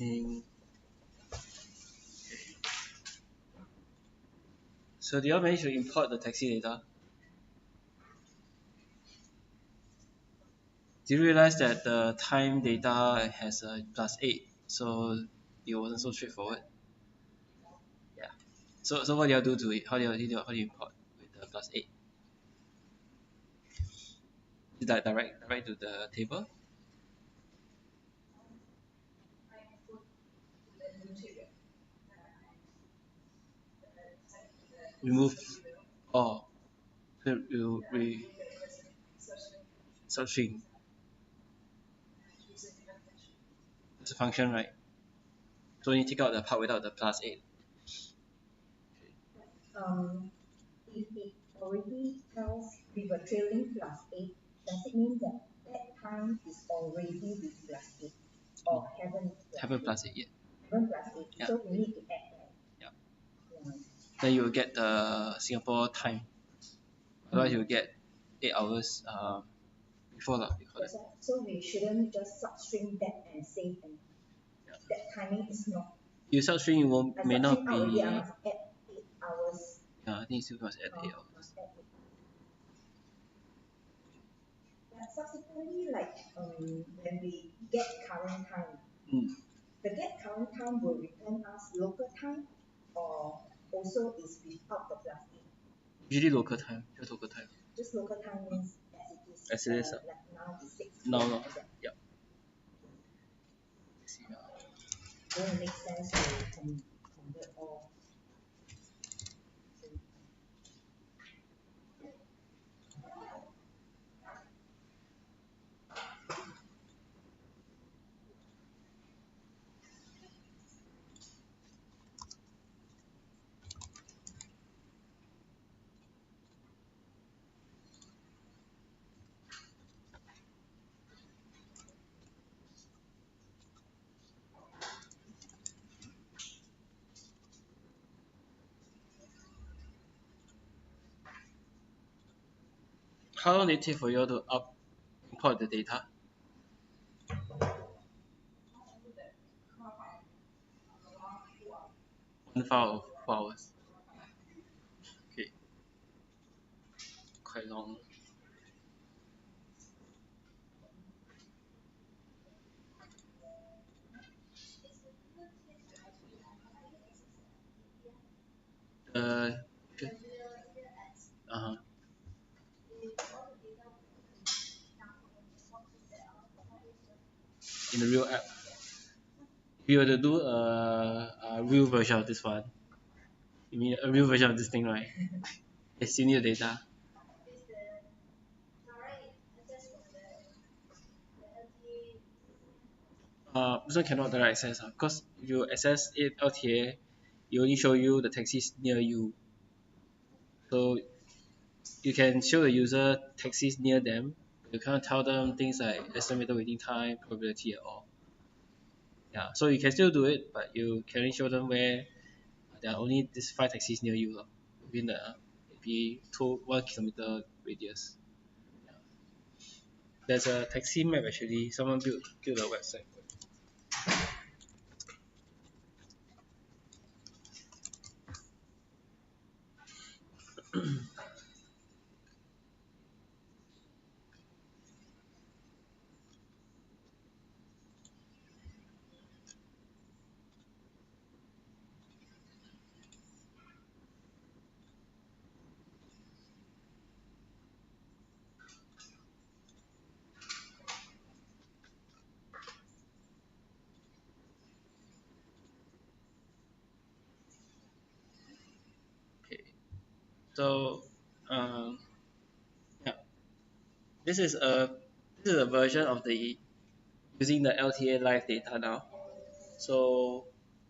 think. So do you all manage to import the taxi data? Do you realize that the time data has a +8, so it wasn't so straightforward? Yeah. So what do you do to it? How do you import with the +8? Is that direct to the table? Remove. Oh, so you substring. It's a function, right? So you take out the part without the +8. If it already tells with a trailing +8, does it mean that that time is already with +8 or haven't +8 yet? Haven't +8, Yeah. so we need to add that. Yeah. Yeah. Then you will get the Singapore time. Otherwise you will get 8 hours before lah. So we shouldn't just substring that and save and that timing is not. You substring you may not be. Already, I must add 8 hours. Yeah, I think you still must add 8 hours. Subsequently, like when we get current time, the get current time will return us local time or also is without the +8? Usually local time, just local time. Just local time means as it is. Like now is 6. No. Yeah. Then it makes sense to convert all. How long did it take for you all to import the data? One file of 4 hours. Okay. Quite long. Okay. In the real app. If you were to do a real version of this one, you mean a real version of this thing, right? Yes, you need the data. This one cannot direct access because if you access it LTA, it only show you the taxis near you. So you can show the user taxis near them. You can't tell them things like estimated waiting time, probability at all. Yeah, so you can still do it, but you can only show them where there are only these 5 taxis near you within the maybe 1 kilometer radius. Yeah. There's a taxi map actually. Someone built a website. Okay. So yeah, this is a version of the using the LTA live data now. So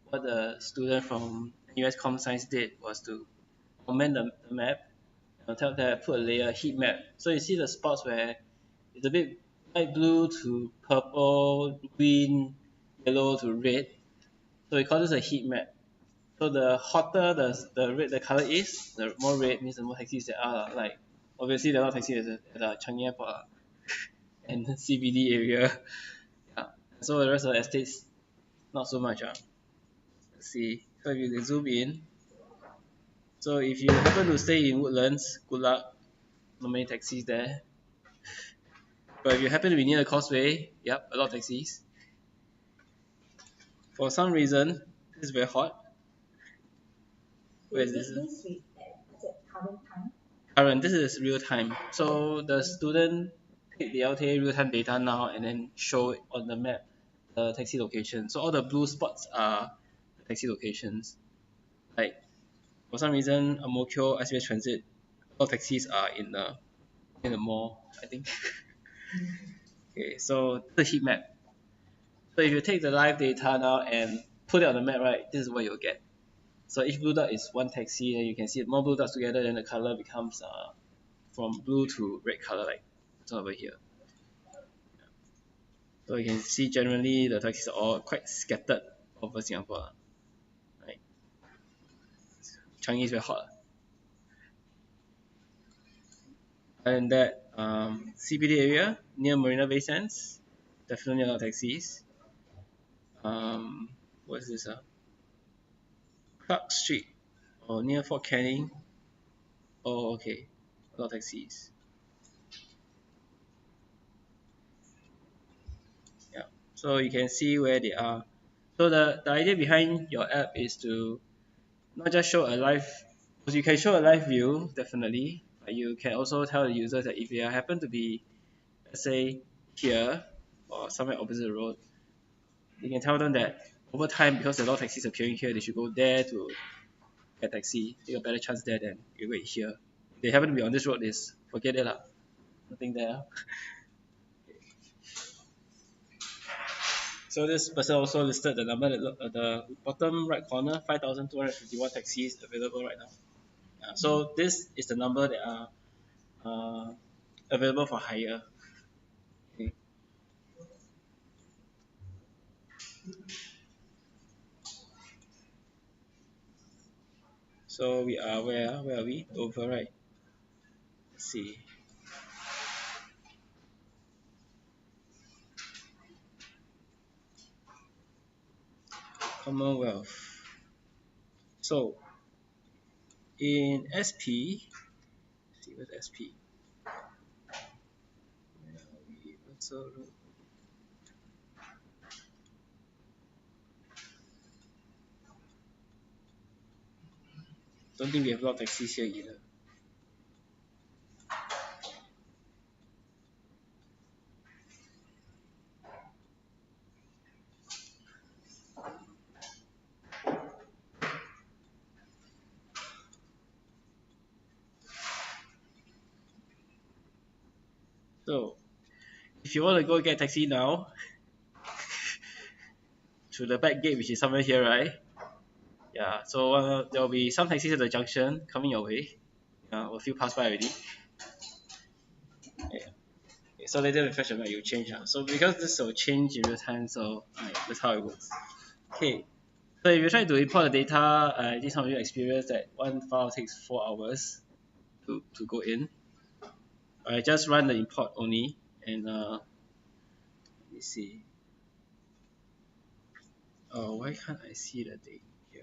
what the student from US Com Science did was to augment the map and tell that put a layer heat map. So you see the spots where it's a bit light blue to purple, green, yellow to red. So we call this a heat map. So the hotter the color is, the more red means the more taxis there are. Like obviously there are not taxis at the Changi Airport and the CBD area. Yeah. So the rest of the estates not so much. Let's see. So if you zoom in, so if you happen to stay in Woodlands, good luck. Not many taxis there. But if you happen to be near the causeway, yep, a lot of taxis. For some reason, it's very hot. Where is this? This is at current time. Current, this is real time. So the student take the LTA real time data now and then show it on the map the taxi location. So all the blue spots are the taxi locations. Like for some reason, Ang Mo Kio SBS Transit, all taxis are in the mall, I think. Okay, so the heat map. So if you take the live data now and put it on the map, right, this is what you'll get. So each blue dot is one taxi, and you can see more blue dots together, then the color becomes from blue to red color, like it's over here. So you can see generally the taxis are all quite scattered over Singapore. Right? Changi is very hot. And that CBD area near Marina Bay Sands, definitely a lot of taxis. What is this? Clark Street or near Fort Canning. Oh, okay, a lot of taxis. Yeah, so you can see where they are. So the idea behind your app is to not just show a live, because you can show a live view definitely, but you can also tell the users that if you happen to be, let's say, here or somewhere opposite the road, you can tell them that over time, because there are a lot of taxis appearing here, they should go there to get taxi. You have a better chance there than you wait here. If they happen to be on this road, is forget it lah. Nothing there. So this person also listed the number at the bottom right corner, 5,251 taxis available right now. So this is the number that are available for hire. Okay. So we are where are we? Over, right? Let's see. Commonwealth. So in SP, let's see where's SP. Where are we? Don't think we have a lot of taxis here either. So if you want to go get a taxi now, to the back gate, which is somewhere here, right? Yeah, so there will be some taxis at the junction coming your way. A few pass by already. Yeah. Okay, so later refresh the map, you change. So because this will change in real time, so that's how it works. Okay, so if you try to import the data, I think some of you experience that one file takes 4 hours to go in. I just run the import only, and let me see. Oh, why can't I see the thing here?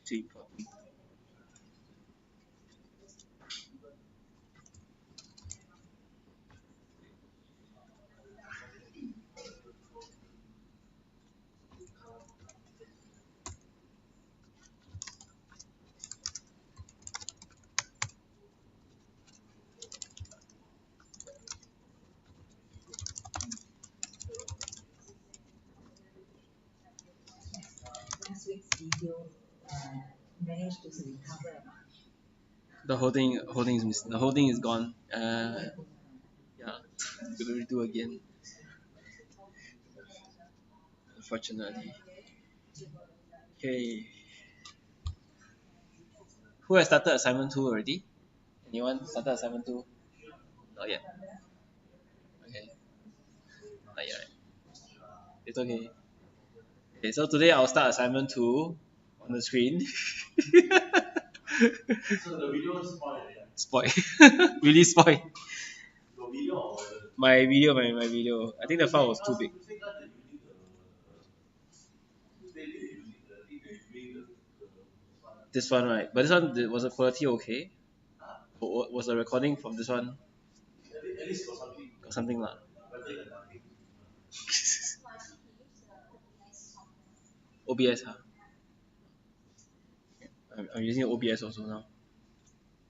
too important. Last week's video managed to recover or not? The whole thing is gone. Yeah, gotta redo again. Unfortunately. Okay. Who has started assignment 2 already? Anyone started assignment 2? Not yet. Okay. Not yet. It's okay. Okay, so today I'll start assignment 2 on the screen. So the video is spoiled. Spoil. Really spoil. Your video or My video. I think the file was too big. This one, right? But this one, was the quality okay? Was the recording from this one? at least got something. Got something lah. Better than nothing. OBS, huh? I'm using OBS also now.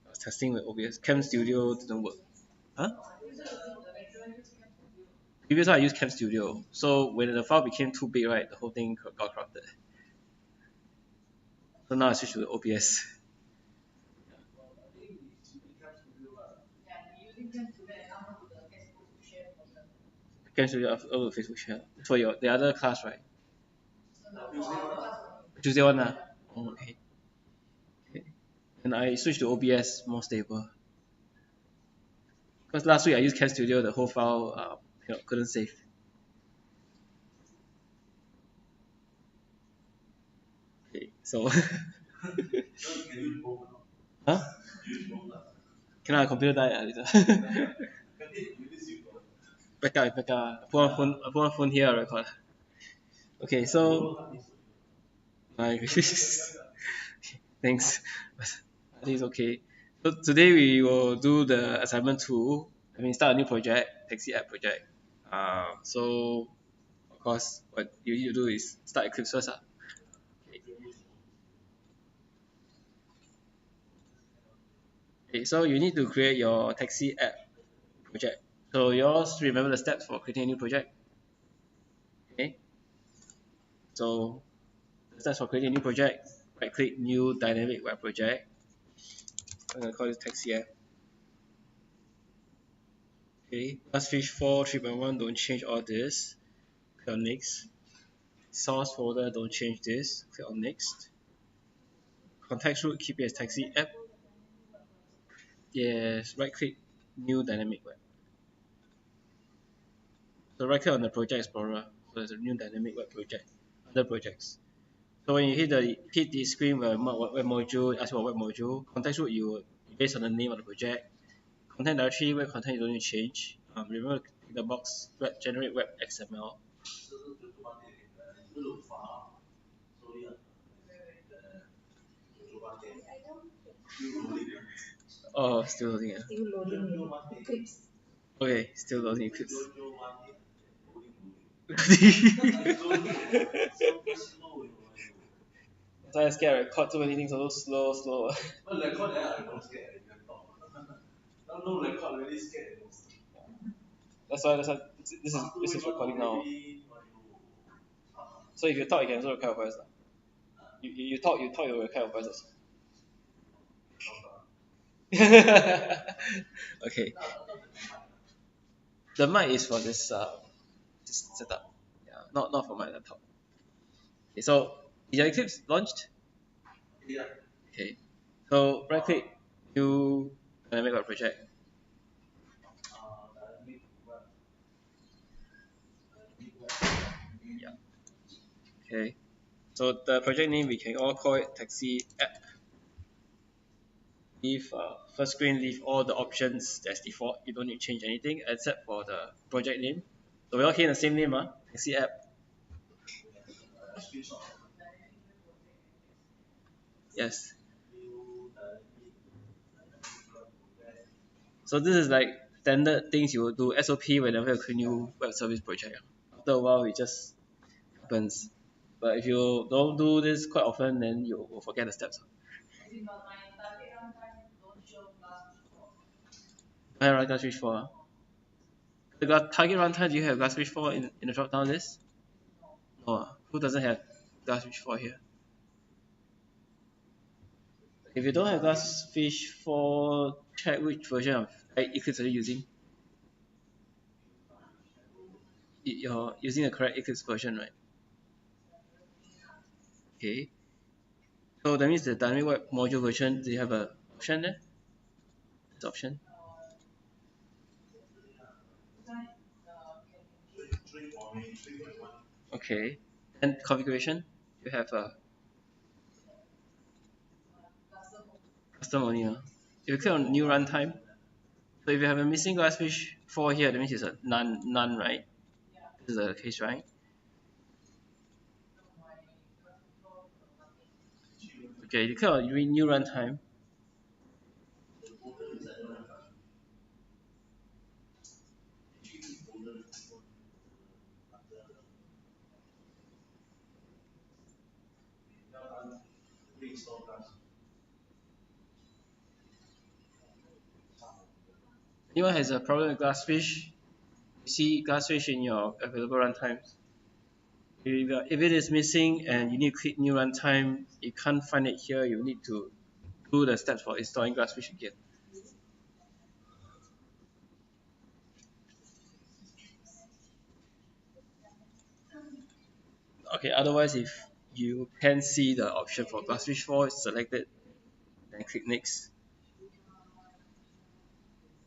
I was testing with OBS. Cam Studio didn't work. Huh? Previous one I used Cam Studio. So when the file became too big, right, the whole thing got corrupted. So now I switched to OBS. Cam Studio upload to Facebook share. For the other class, right? Tuesday one, lah. Oh, okay. And I switched to OBS, more stable. Because last week I used Cam Studio, the whole file couldn't save. Okay, so. Huh? Cannot, computer die later. Backup. Put one phone here, record. Okay, so. Thanks. I think it's okay. So today we will do the assignment 2. Start a new project, taxi app project. So of course, what you need to do is start Eclipse first. Okay, so you need to create your taxi app project. So you all remember the steps for creating a new project. Okay. So the steps for creating a new project: right-click, new dynamic web project. I'm gonna call this taxi app. Okay, Buzzfish 4 3.1, don't change all this. Click on next. Source folder, don't change this. Click on next. Context root, keep it as taxi app. Yes, right click, new dynamic web. So right click on the project explorer. So there's a new dynamic web project, other projects. So when you hit the screen web module, ask for web module. Context root, you based on the name of the project. Content directory, web content you don't need to change. Remember the box generate web XML. Oh, still loading. Still loading Eclipse. Okay, still loading Eclipse. So I scared I record too many things so slow. That's why this is recording now. So if you talk, you can also record your voice. You talk, you record your voice also. Okay. The mic is for this setup. Yeah, not for my laptop. Okay, so is your Eclipse launched? Yeah. Okay. So right click, new dynamic web project. Yeah. Okay. So the project name we can all call it taxi app. Leave first screen, leave all the options as default. You don't need to change anything except for the project name. So we all here in the same name, taxi app. Yes. So this is like standard things you will do SOP whenever you create new web service project. After a while, it just happens. But if you don't do this quite often, then you will forget the steps. I run Glassfish 4. The target runtime, do you have Glassfish 4 in the drop down list? No. Who doesn't have Glassfish 4 here? If you don't have Glassfish 4, check which version of Eclipse are you using. You're using the correct Eclipse version, right? Okay. So that means the dynamic web module version, do you have an option there? This option. Okay. And configuration, you have a custom only. If you click on new runtime, so if you have a missing Glassfish 4 here, that means it's a none, right? This is the case, right? Okay, you click on new runtime. Anyone has a problem with Glassfish? You see Glassfish in your available runtimes. If it is missing and you need to click new runtime, you can't find it here, you need to do the steps for installing Glassfish again. Okay, otherwise if you can see the option for Glassfish 4, select it, then click next.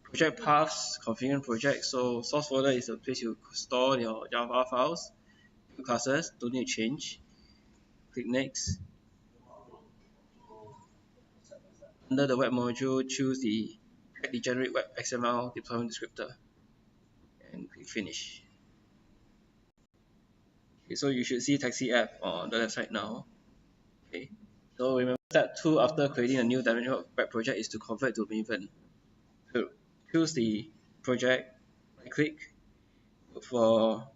Project paths, configure project. So source folder is the place you store your Java files. New classes, don't need to change. Click next. Under the web module, choose the generate web XML deployment descriptor and click finish. Okay, so you should see Taxi app on the left side now. Okay, so remember step 2 after creating a new dynamic web project is to convert to Maven. So choose the project, right click, look for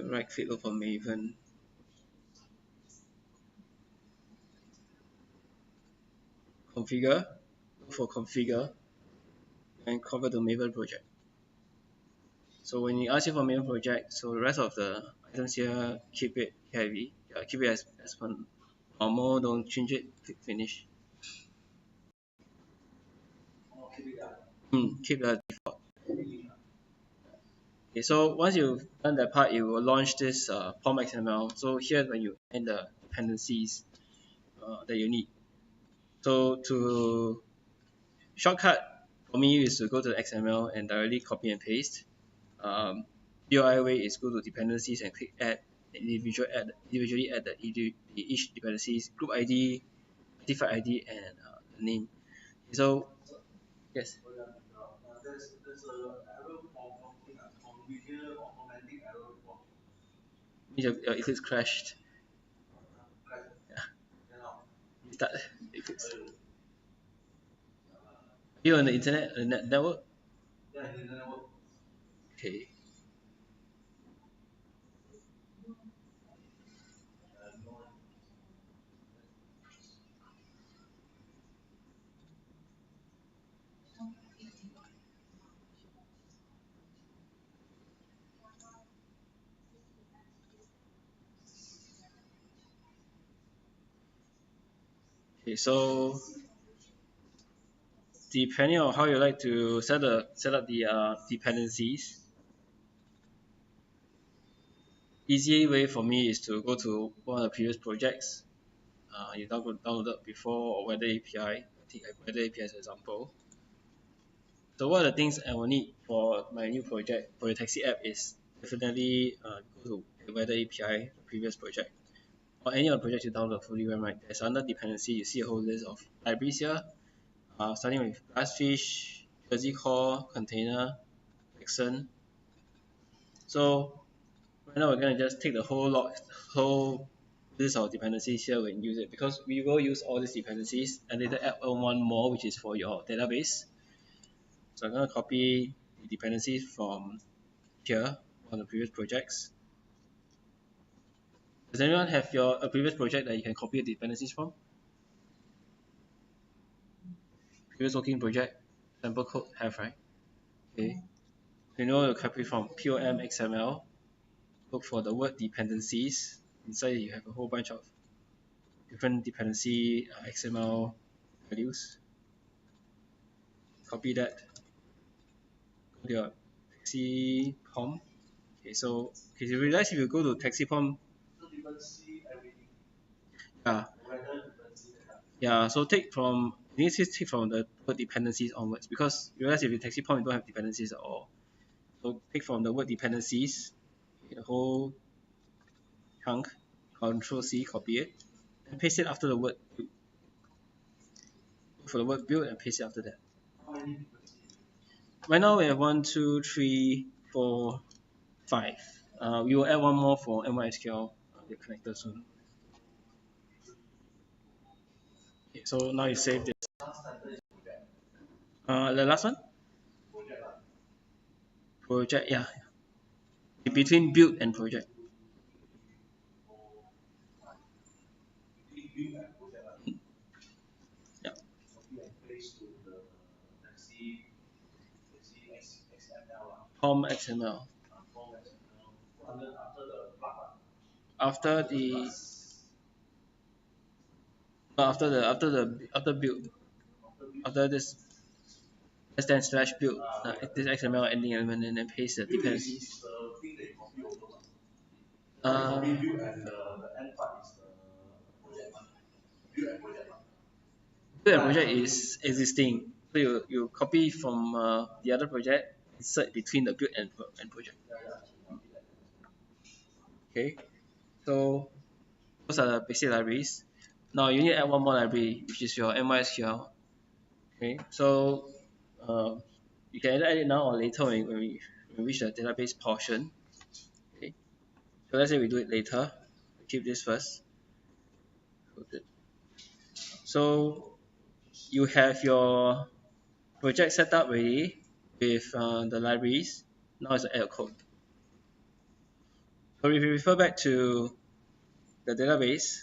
right click, look for Maven. Configure, look for configure, and convert to Maven project. So when you ask you for Maven project, so the rest of the items here, keep it heavy, keep it as per normal, don't change it, click finish. Keep the default. Okay, so once you've done that part, it will launch this POM XML. So here when you add the dependencies that you need. So to shortcut for me is to go to the XML and directly copy and paste. UI way is go to dependencies and click add, individually add each dependencies, group ID, artifact ID, and the name. So yes. Your Eclipse crashed. Yeah. Start Eclipse. Are you on the internet, the network? Okay. Okay, so depending on how you like to set up the dependencies, easy way for me is to go to one of the previous projects you downloaded before, or Weather API. I think Weather API as an example. So one of the things I will need for my new project for the taxi app is definitely go to Weather API, the previous project, or any of the projects you download fully RAM, right? There's under dependency, you see a whole list of libraries here, starting with Glassfish, Jersey Core, Container, Vixen. So right now we're going to just take the whole list of dependencies here and use it, because we will use all these dependencies and later add one more, which is for your database. So I'm going to copy the dependencies from here on the previous projects. Does anyone have a previous project that you can copy the dependencies from? Previous working project, sample code have, right? Okay. You know you copy from POM XML, look for the word dependencies. Inside you have a whole bunch of different dependency XML values. Copy that. Go to your TaxiPom. Okay, so you realize if you go to TaxiPom, yeah, so take from the word dependencies onwards, because you realize if you TaxiPom you don't have dependencies at all. So take from the word dependencies, the whole chunk, Control C, copy it, and paste it after the word build. Look for the word build and paste it after that. Right now we have 1, 2, 3, 4, 5. We will add one more for MySQL, the connector soon. Okay, so now you save this. The last one? Project, yeah. Between build and project. Yeah. Pom XML. After build, after this then slash build this XML ending element and then paste the dependencies. Build and project is existing, so you copy from the other project, insert between the build and project. Okay, so those are the basic libraries. Now you need to add one more library, which is your MySQL. Okay, so you can either add it now or later when we reach the database portion. Okay, so let's say we do it later. Keep this first. So you have your project set up ready with the libraries. Now it's add code. So if you refer back to the database,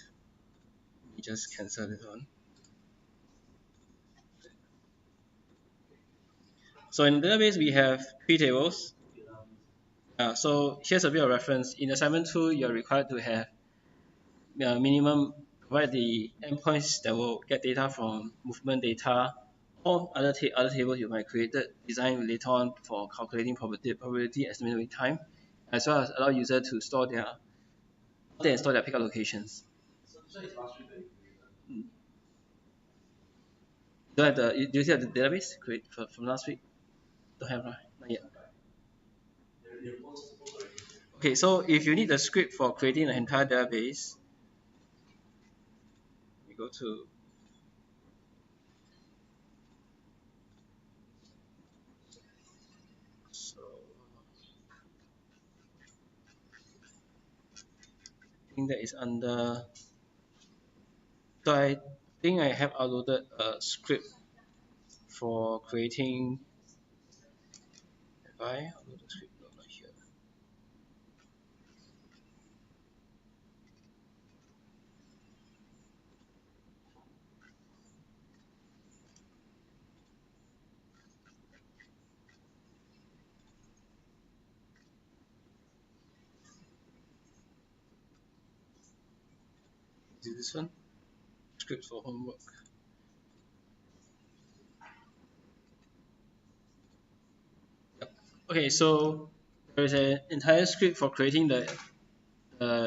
we just cancel this one. So in the database, we have 3 tables. So here's a bit of reference. In assignment 2, you're required to have minimum provide the endpoints that will get data from movement data or other tables you might created, designed later on for calculating probability estimated time, as well as allow user to store their pickup locations. Do you see the database create from last week? Don't have, right? Not yet. Okay, so if you need the script for creating the entire database, we go to I think that is under. So I think I have uploaded a script for creating. Have I uploaded the script? No, not here. Is it this one? Script for homework. Yep. Okay, so there is an entire script for creating the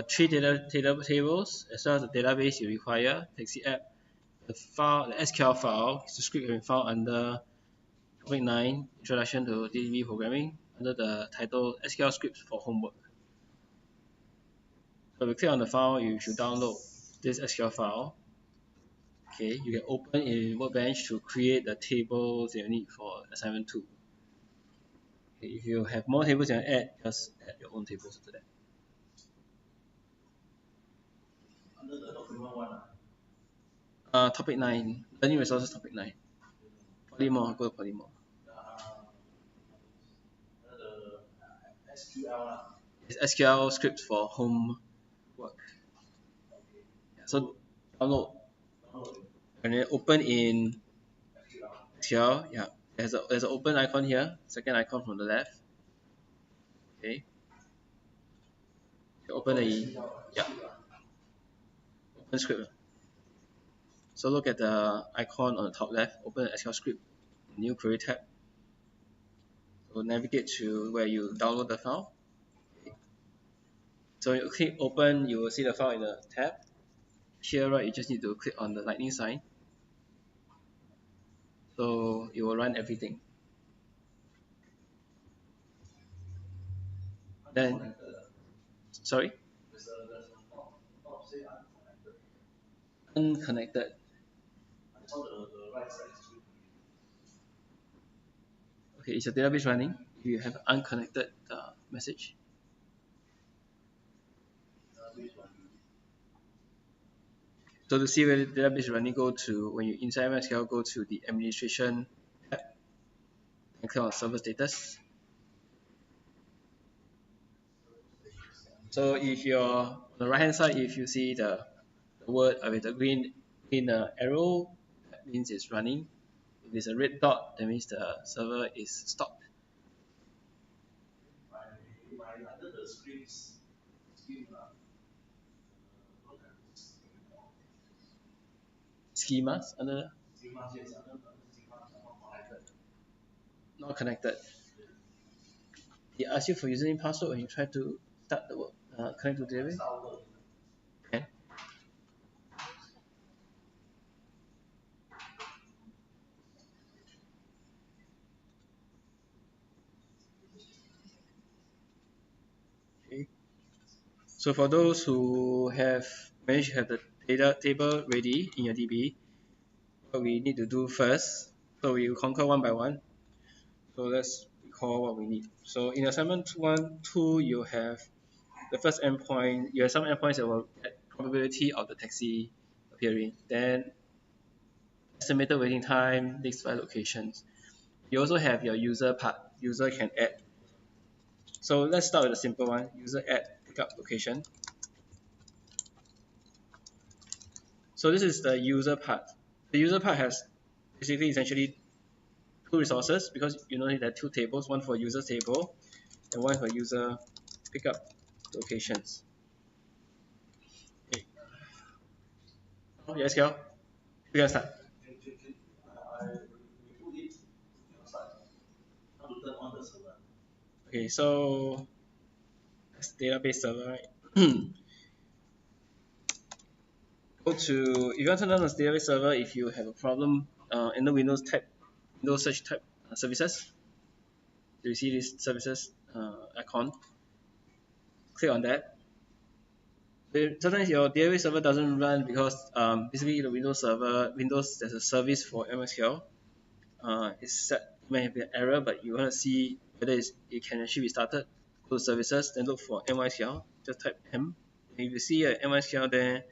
3 data tables as well as the database you require. Taxi app, the SQL file is the script you found under topic 9, Introduction to DB Programming. under the title SQL scripts for homework. So we click on the file, you should download this SQL file. Okay, you can open in Workbench to create the tables you need for assignment 2. Okay, if you have more tables you can add, just add your own tables to that. Under the document one. Topic 9, learning resources topic 9. Polymorph, go to Polymorph. The SQL. It's SQL scripts for homework. Okay. So download and then open in SQL. Yeah, there's an open icon here, second icon from the left. Okay. You open open script. So look at the icon on the top left, open the SQL script, new query tab. So navigate to where you download the file. Okay. So you click open, you will see the file in the tab. Here, right, you just need to click on the lightning sign. So it will run everything. Then, sorry? Unconnected. Okay, is your database running? You have unconnected message. So to see whether the database is running, go to, when you inside MySQL, go to the administration tab and click on server status. So if you're on the right hand side, if you see the word with the green arrow, that means it's running. If it's a red dot, that means the server is stopped. Under the Schemas under not connected. It asks you for username and password when you try to start the work, connect to the database. Okay. Okay. So for those who have managed to have the data table ready in your DB, what we need to do first, so we will conquer one by one. So let's recall what we need. So in assignment 1, 2, you have the first endpoint, you have some endpoints that will get probability of the taxi appearing. Then estimated waiting time, next 5 locations. You also have your user part. User can add. So let's start with a simple one. User add pickup location. So this is the user part. The user part has basically essentially 2 resources because you know there are 2 tables, one for user table and one for user pickup locations. Okay. Oh, yes, SQL. We can start. Okay, so that's database server, right? Go to, if you want to learn on the database server, if you have a problem in the Windows search type services, you see this services icon. Click on that. Sometimes your database server doesn't run because basically the Windows server, there's a service for MySQL. It's set, may have an error, but you want to see whether it can actually be started. Go to services, then look for MySQL. Just type M. And if you see a MySQL there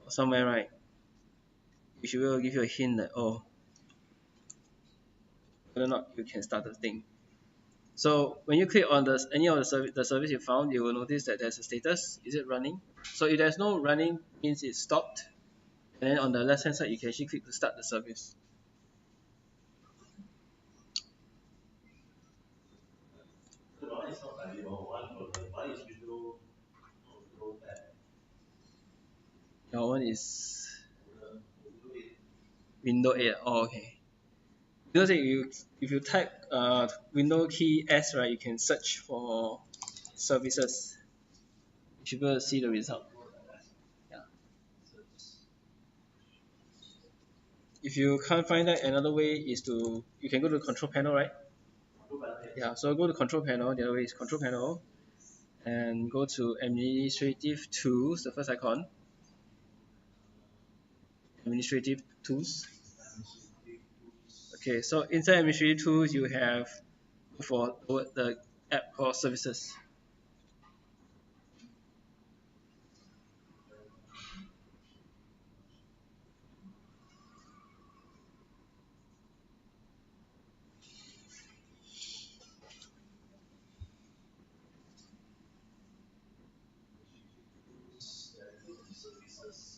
somewhere, right, it should will give you a hint that whether or not you can start the thing. So when you click on any of the service you found, you will notice that there's a status. Is it running? So if there's no running, means it's stopped. And then on the left hand side, you can actually click to start the service. Your one is Windows 8. Oh, okay. Windows 8, if you type Windows key S, right, you can search for services. You should be able to see the result. Yeah. If you can't find that, another way is you can go to the control panel, right? Yeah, so go to control panel. The other way is control panel, and go to administrative tools. The first icon, administrative tools. Okay, so inside administrative tools, you have for the app called services.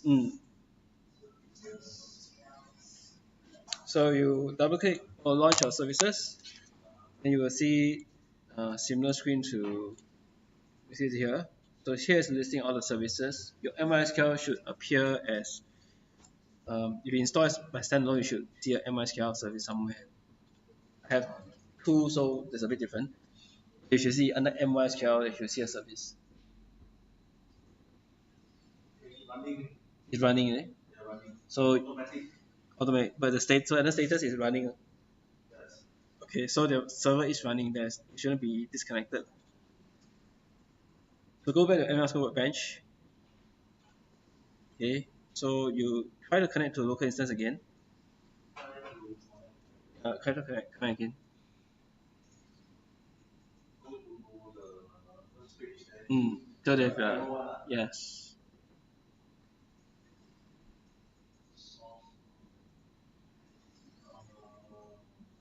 Mm. So you double click or launch your services, and you will see a similar screen to you see it here. So here is listing all the services. Your MySQL should appear as if you install it by standalone, you should see a MySQL service somewhere. I have two, so there's a bit different. You should see under MySQL, you should see a service. It's running, eh? So automatic, but the state, so the status is running. Okay, so the server is running. There, it shouldn't be disconnected. So go back to MySQL Workbench. Okay, so you try to connect to local instance again. Try to connect again. So that yes.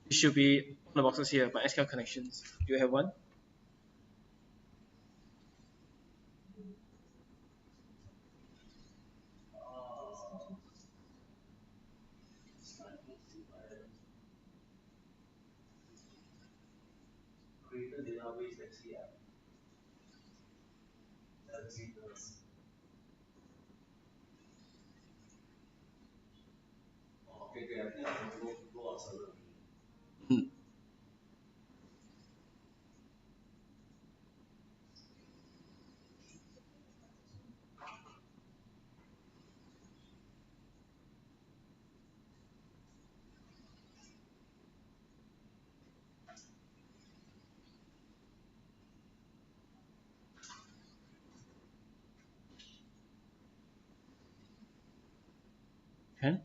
It should be on the boxes here, MySQL connections. Do you have one? Mm. Can?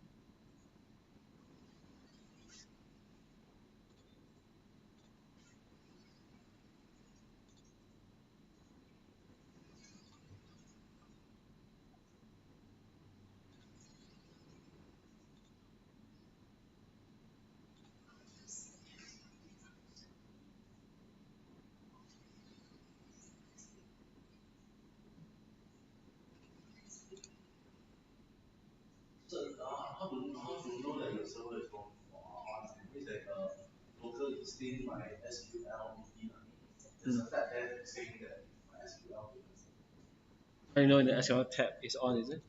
I know in the SQL tab is on, is it?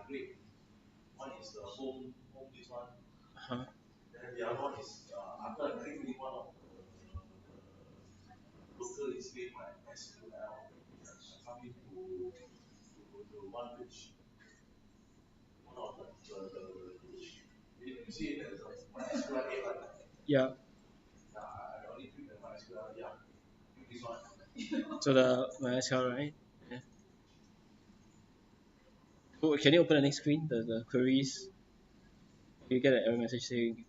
Okay. Uh-huh. Yeah. So the MySQL, right? Yeah. Oh, can you open the next screen? The queries. You get an error message saying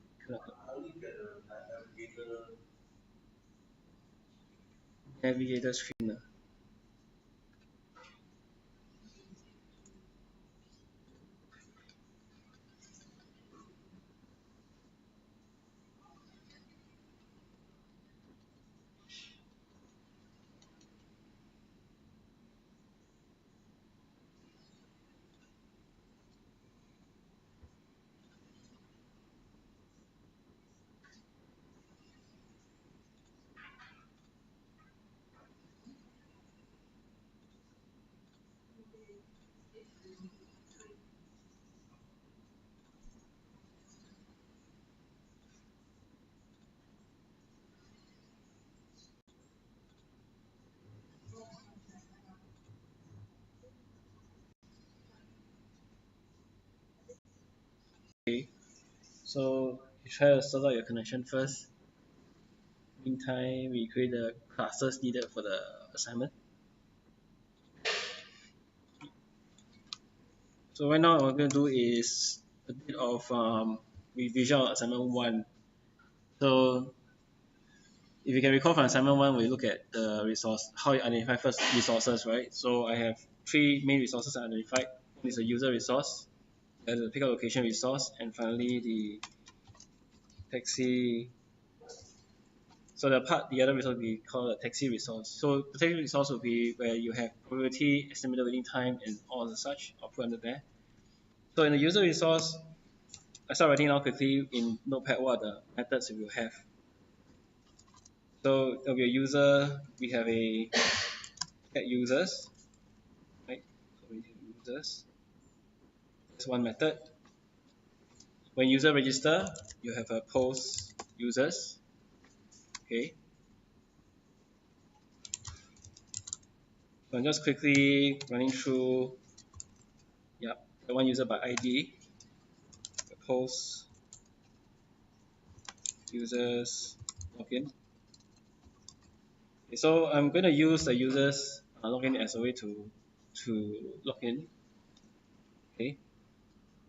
navigator screen. Okay. So you try to sort out your connection first. Meantime, we create the classes needed for the assignment. So right now what I'm going to do is a bit of revision on assignment 1. So if you can recall from assignment 1, we look at the resource, how you identify first resources, right? So I have 3 main resources I identified. One is a user resource, there's a pickup location resource, and finally the taxi. So the other resource will be called a taxi resource. So the taxi resource will be where you have probability, estimated waiting time, and all the such. I'll put under there. So in the user resource, I start writing down quickly in Notepad what are the methods we will have. So there'll be a user, we have a get users, right? So we have users. That's one method. When user register, you have a post users. Okay. So I'm just quickly running through, the one user by ID, the post users login. Okay, so I'm going to use the users login as a way to log in. Okay.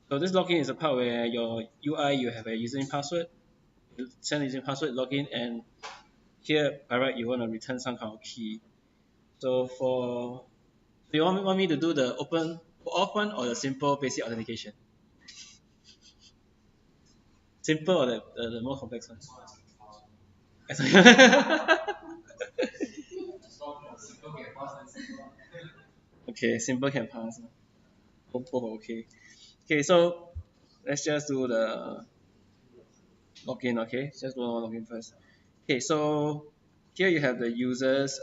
So this login is a part where your UI, you have a username password, you send username password, login, and here by right you want to return some kind of key. So you want me to do the open off one or the simple basic authentication? Simple or the more complex one? Okay, simple can pass. Both okay. Okay, so let's just do the login. Okay, just do login first. Okay, so here you have the users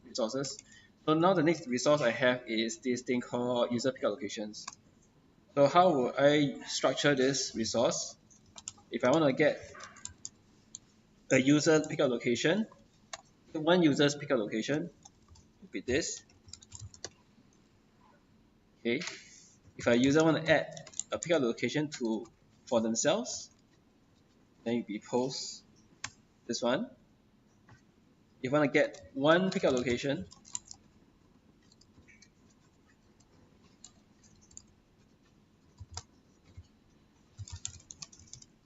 resources. So now the next resource I have is this thing called user pickup locations. So how will I structure this resource? If I want to get a user pickup location, one user's pickup location would be this. Okay. If a user want to add a pickup location for themselves, then it be post this one. If you want to get one pickup location,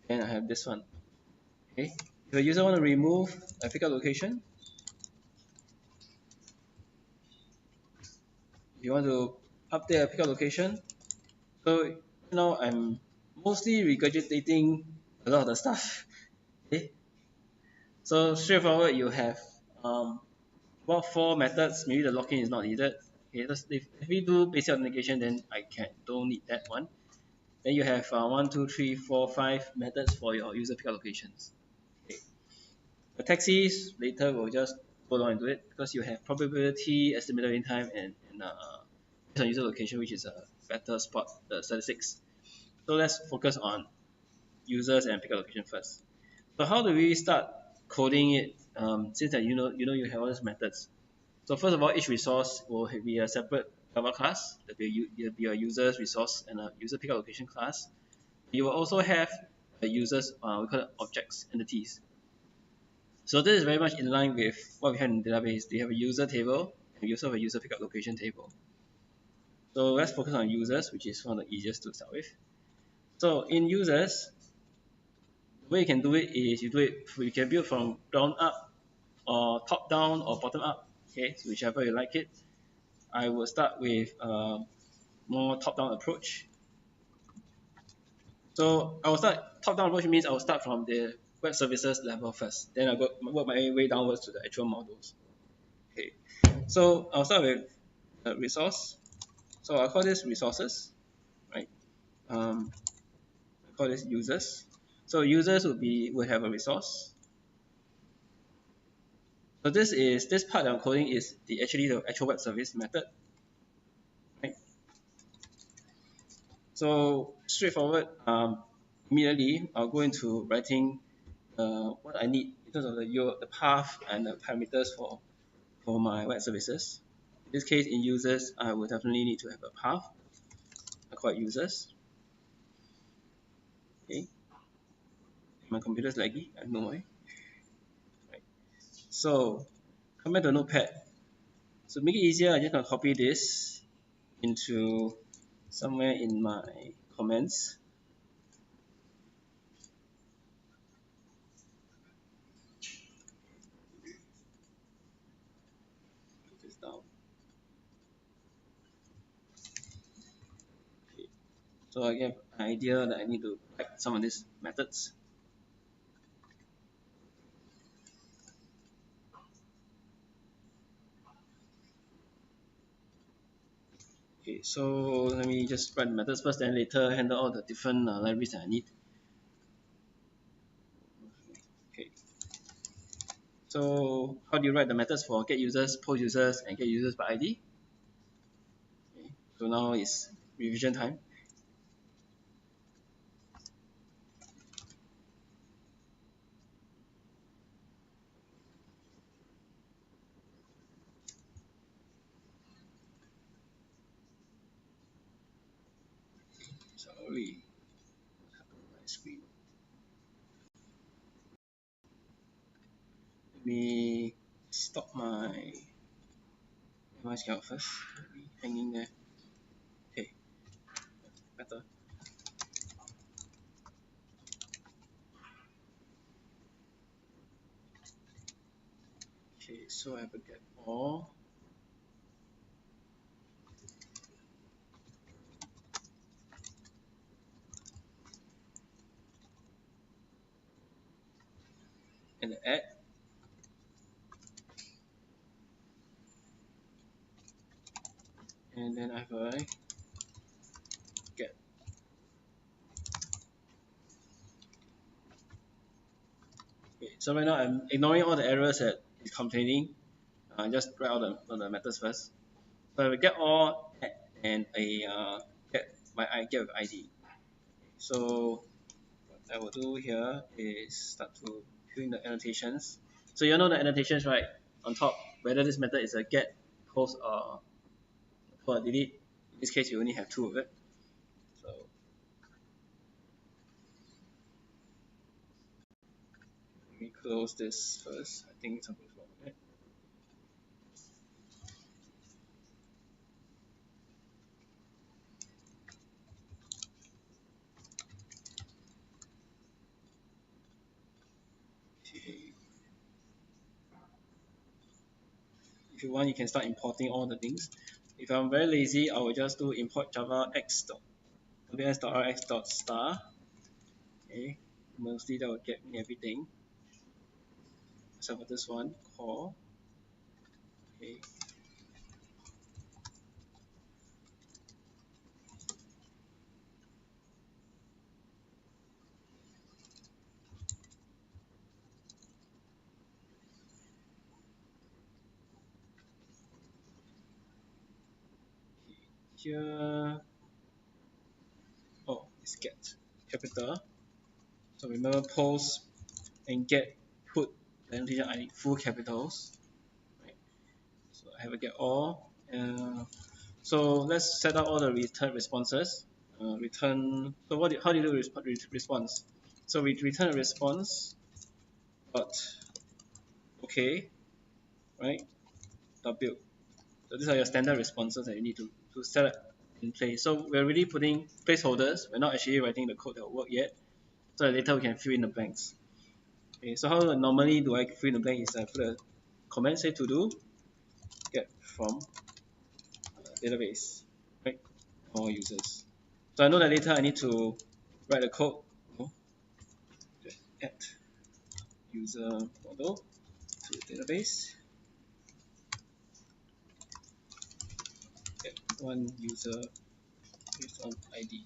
then I have this one. Okay. If a user want to remove a pickup location, if you want to update a pickup location, so now I'm mostly regurgitating a lot of the stuff. Okay. So straightforward, you have about 4 methods. Maybe the login is not needed. Okay, if we do basic authentication, then don't need that one. Then you have 1, 2, 3, 4, 5 methods for your user pickup locations. Okay. The taxis later we'll just go down into it because you have probability, estimated waiting time, and based on user location, which is a better spot, the statistics. So let's focus on users and pickup location first. So how do we start coding it? Since that you have all these methods. So first of all, each resource will be a separate Java class. There'll be a users resource and a user pickup location class. You will also have a users, we call it objects, entities. So this is very much in line with what we have in the database. They have a user table and we also have a user pickup location table. So let's focus on users, which is one of the easiest to start with. So in users, the way you can do it is you can build from ground up or top down or bottom up. Okay, so whichever you like it. I will start with a more top-down approach. So I will start top-down approach means I will start from the web services level first. Then I'll work my way downwards to the actual models. Okay. So I'll start with a resource. So I'll call this resources, right? I call this users. So users will have a resource. So this part that I'm coding is the actual web service method. Right? So straightforward, immediately I'll go into writing what I need in terms of the path and the parameters for my web services. In this case, in users, I will definitely need to have a path. I call it users. Okay. My computer is laggy, I don't know why. Right. So come back to Notepad. So make it easier, I just gonna copy this into somewhere in my comments. Put this down. Okay. So I have an idea that I need to write some of these methods. Okay, so let me just write the methods first, then later handle all the different libraries that I need. Okay. So how do you write the methods for get users, post users, and get users by ID? Okay. So now it's revision time. Sorry, my screen. Let me stop my MySQL first. Let me hanging there. Okay, better. Okay, so I have to get all. And the add. And then I have a get. Okay, so right now I'm ignoring all the errors that it's complaining. I just write all the methods first. So I will get all add and a get with ID. So what I will do here is start to fill in the annotations. So you know the annotations, right? On top, whether this method is a get, post, or delete. In this case, you only have two of it. So let me close this first. I think something's wrong with it. Okay. If you want, you can start importing all the things. If I'm very lazy, I will just do import java ws.rx.star. Okay, mostly that will get me everything except for this one, core. Okay. Here, oh, it's get capital. So remember post and get put the annotation ID full capitals. Right. So I have a get all. So let's set up all the return responses. Return. So how do you do response? So we return a response, but okay, right? W. So these are your standard responses that you need to set up in place. So we're really putting placeholders. We're not actually writing the code that will work yet. So that later we can fill in the blanks. Okay, so how normally do I fill in the blank is I put a comment say to do get from database, right? All users. So I know that later I need to write a code. Add user model to database. Get one user based on ID.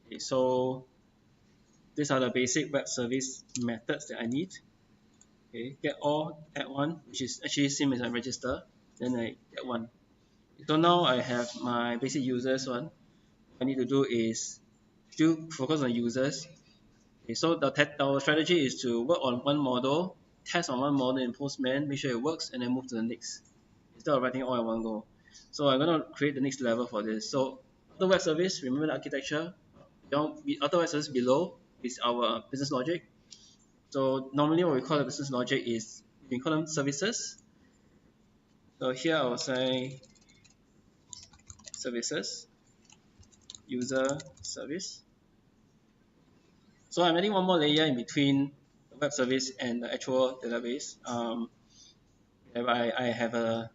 Okay, so these are the basic web service methods that I need. Okay, get all, add one, which is actually same as I register. Then I get one. So now I have my basic users one. What I need to do is still focus on users. Okay, so our strategy is to work on one model, test on one model in Postman, make sure it works, and then move to the next instead of writing all in one go. So I'm going to create the next level for this. So auto web service, remember the architecture. Auto web service below, is our business logic. So normally what we call the business logic is, we call them services. So here I will say services, user service. So I'm adding one more layer in between the web service and the actual database. I have a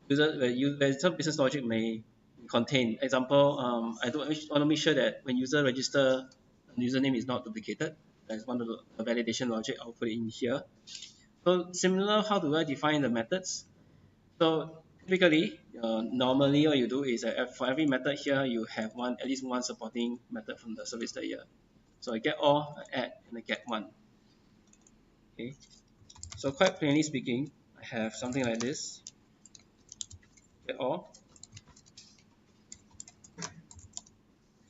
user, where some business logic may contain. Example, I want to make sure that when user register, the username is not duplicated. That's one of the validation logic. I'll put it in here. So similar, how do I define the methods? So typically, normally what you do is for every method here, you have at least one supporting method from the service layer. So I get all, I add, and I get one. Okay. So quite plainly speaking, I have something like this. Get all.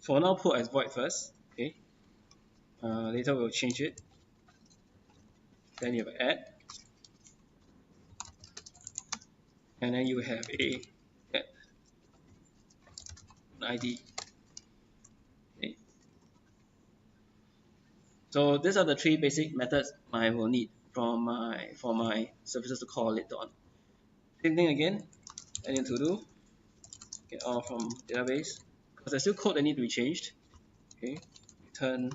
For now, put as void first. Okay. Later we'll change it. Then you have add, and then you have a get an ID. Okay. So these are the three basic methods I will need for my services to call later on. Same thing again. I need to do get all from database, because there's still code that need to be changed. Okay. Return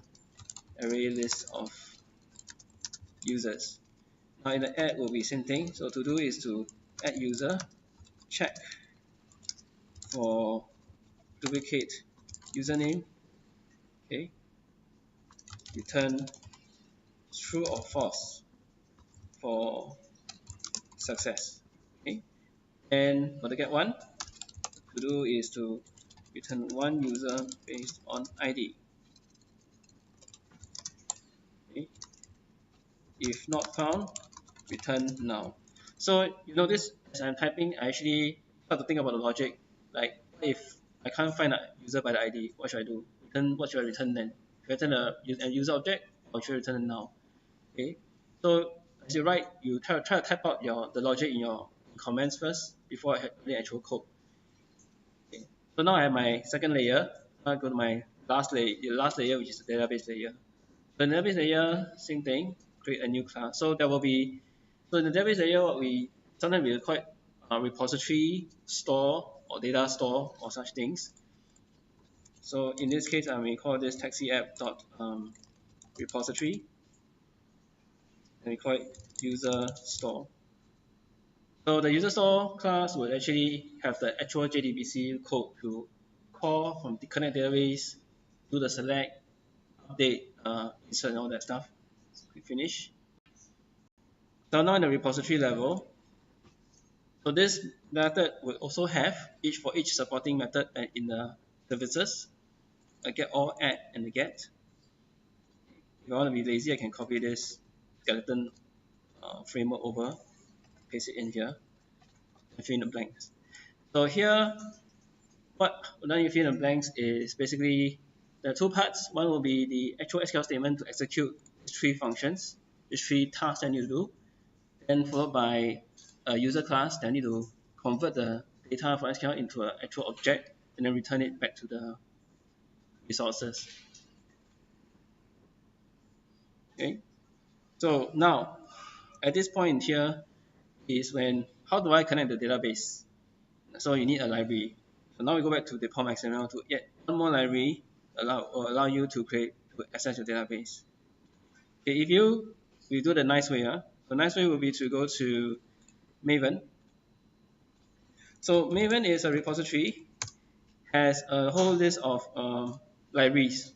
array list of users. Now in the add will be same thing. So to do is to add user, check for duplicate username. Okay. Return true or false for success. Okay. And for the get one, to do is to return one user based on ID. Okay. If not found, return null. So you notice as I'm typing, I actually start to think about the logic. Like, if I can't find a user by the ID, what should I do? What should I return then? Should I return a user object, or should I return a null? Okay. So as you write, you try to type out the logic in your comments first before I hit the actual code. Okay. So now I have my second layer. I go to my last layer, which is the database layer. The database layer, same thing. Create a new class. So there will be, so in the database layer, sometimes we call it repository store or data store or such things. So in this case, I may call this taxi app dot repository, and we call it user store. So the user store class will actually have the actual JDBC code to call from the connect database, do the select, update, insert, and all that stuff. So we finish. So now in the repository level, so this method will also have for each supporting method in the services, a get all, add, and a get. If I want to be lazy, I can copy this skeleton framework over, paste it in here, and fill in the blanks. So here, what then you fill in the blanks is basically there are two parts. One will be the actual SQL statement to execute these three functions, these three tasks I need to do, then followed by a user class that need to convert the data from SQL into an actual object and then return it back to the resources. Okay. So now, at this point here is how do I connect the database? So you need a library. So now we go back to the POM XML to add one more library allow you to access your database. Okay, we do the nice way. The nice way will be to go to Maven. So Maven is a repository, has a whole list of libraries.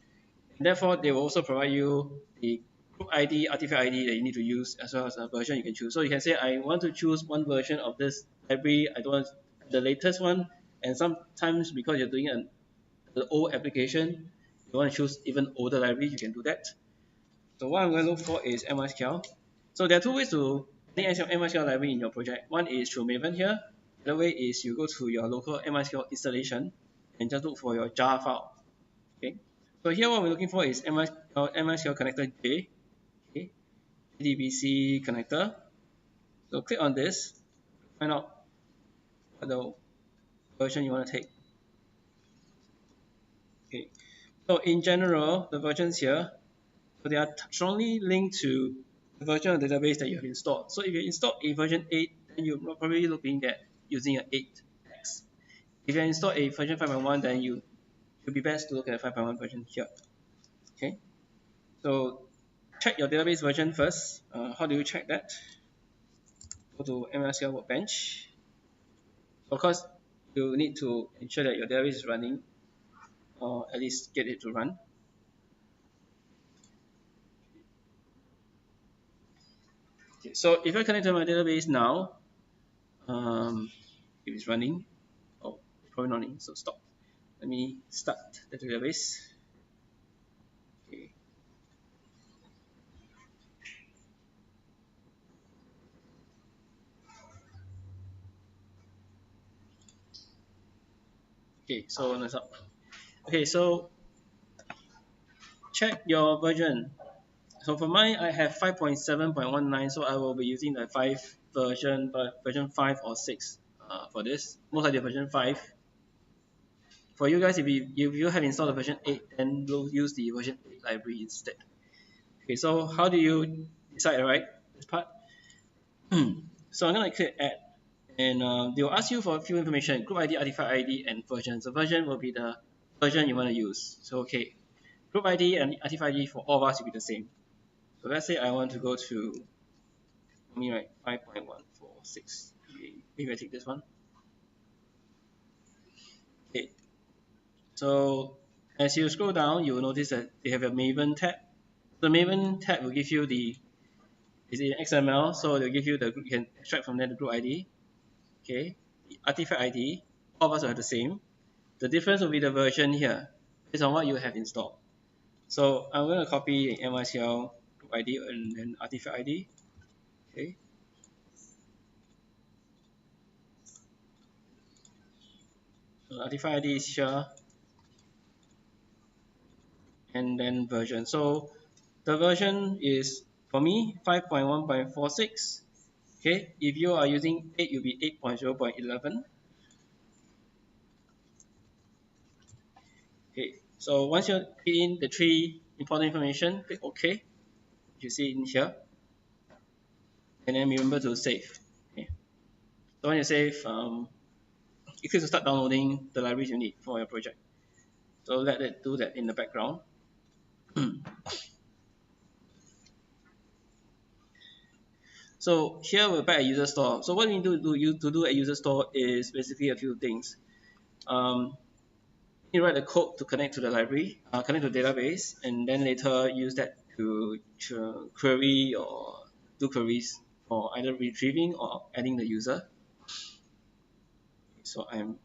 And therefore, they will also provide you the group ID, artifact ID that you need to use, as well as a version you can choose. So you can say, I want to choose one version of this library. I don't want the latest one. And sometimes because you're doing an old application, you want to choose even older library, you can do that. So what I'm going to look for is MySQL. So there are two ways to add MySQL library in your project. One is through Maven here. The other way is you go to your local MySQL installation and just look for your jar file. Okay. So here what we're looking for is MySQL connector J, okay, JDBC connector. So click on this, find out what the version you want to take. Okay. So in general, the versions here So they are strongly linked to the version of the database that you have installed. So if you install a version 8, then you're probably looking at using an 8x. If you install a version 5.1, then it would be best to look at a 5.1 version here. Okay, so check your database version first. How do you check that? Go to MySQL Workbench. Of course, you need to ensure that your database is running, or at least get it to run. Okay, so if I connect to my database now, if it's running, oh, it's probably not running, so stop. Let me start the database. Okay. Okay, so let's up. Okay, so check your version. So for mine, I have 5.7.19, so I will be using the 5 version, but version 5 or 6 for this. Most likely version 5. For you guys, if you have installed the version 8, then we'll use the version 8 library instead. Okay, so how do you decide, right? This part. So I'm gonna click add, and they will ask you for a few information: group ID, artifact ID, and version. So version will be the version you want to use. So okay, group ID and artifact ID for all of us will be the same. So let's say I want to go to, let me write 5.146. Maybe I take this one. Okay. So as you scroll down, you will notice that they have a Maven tab. The Maven tab will give you the, is in XML, so they'll give you the, you can extract from there the group ID. Okay, the artifact ID, all of us will have the same. The difference will be the version here, based on what you have installed. So I'm going to copy MySQL group ID and then artifact ID. Okay. So artifact ID is here, and then version. So the version is, for me, 5.1.46. Okay, if you are using 8, you'll be 8.0.11. Okay, so once you key in the 3 important information, click OK. You see in here, and then remember to save. Okay. So when you save, you click to start downloading the libraries you need for your project. So let it do that in the background. So here we're back at user store. So what we need to do at user store is basically a few things. You write the code to connect to the library, connect to the database, and then later use that to query or do queries for either retrieving or adding the user. So I'm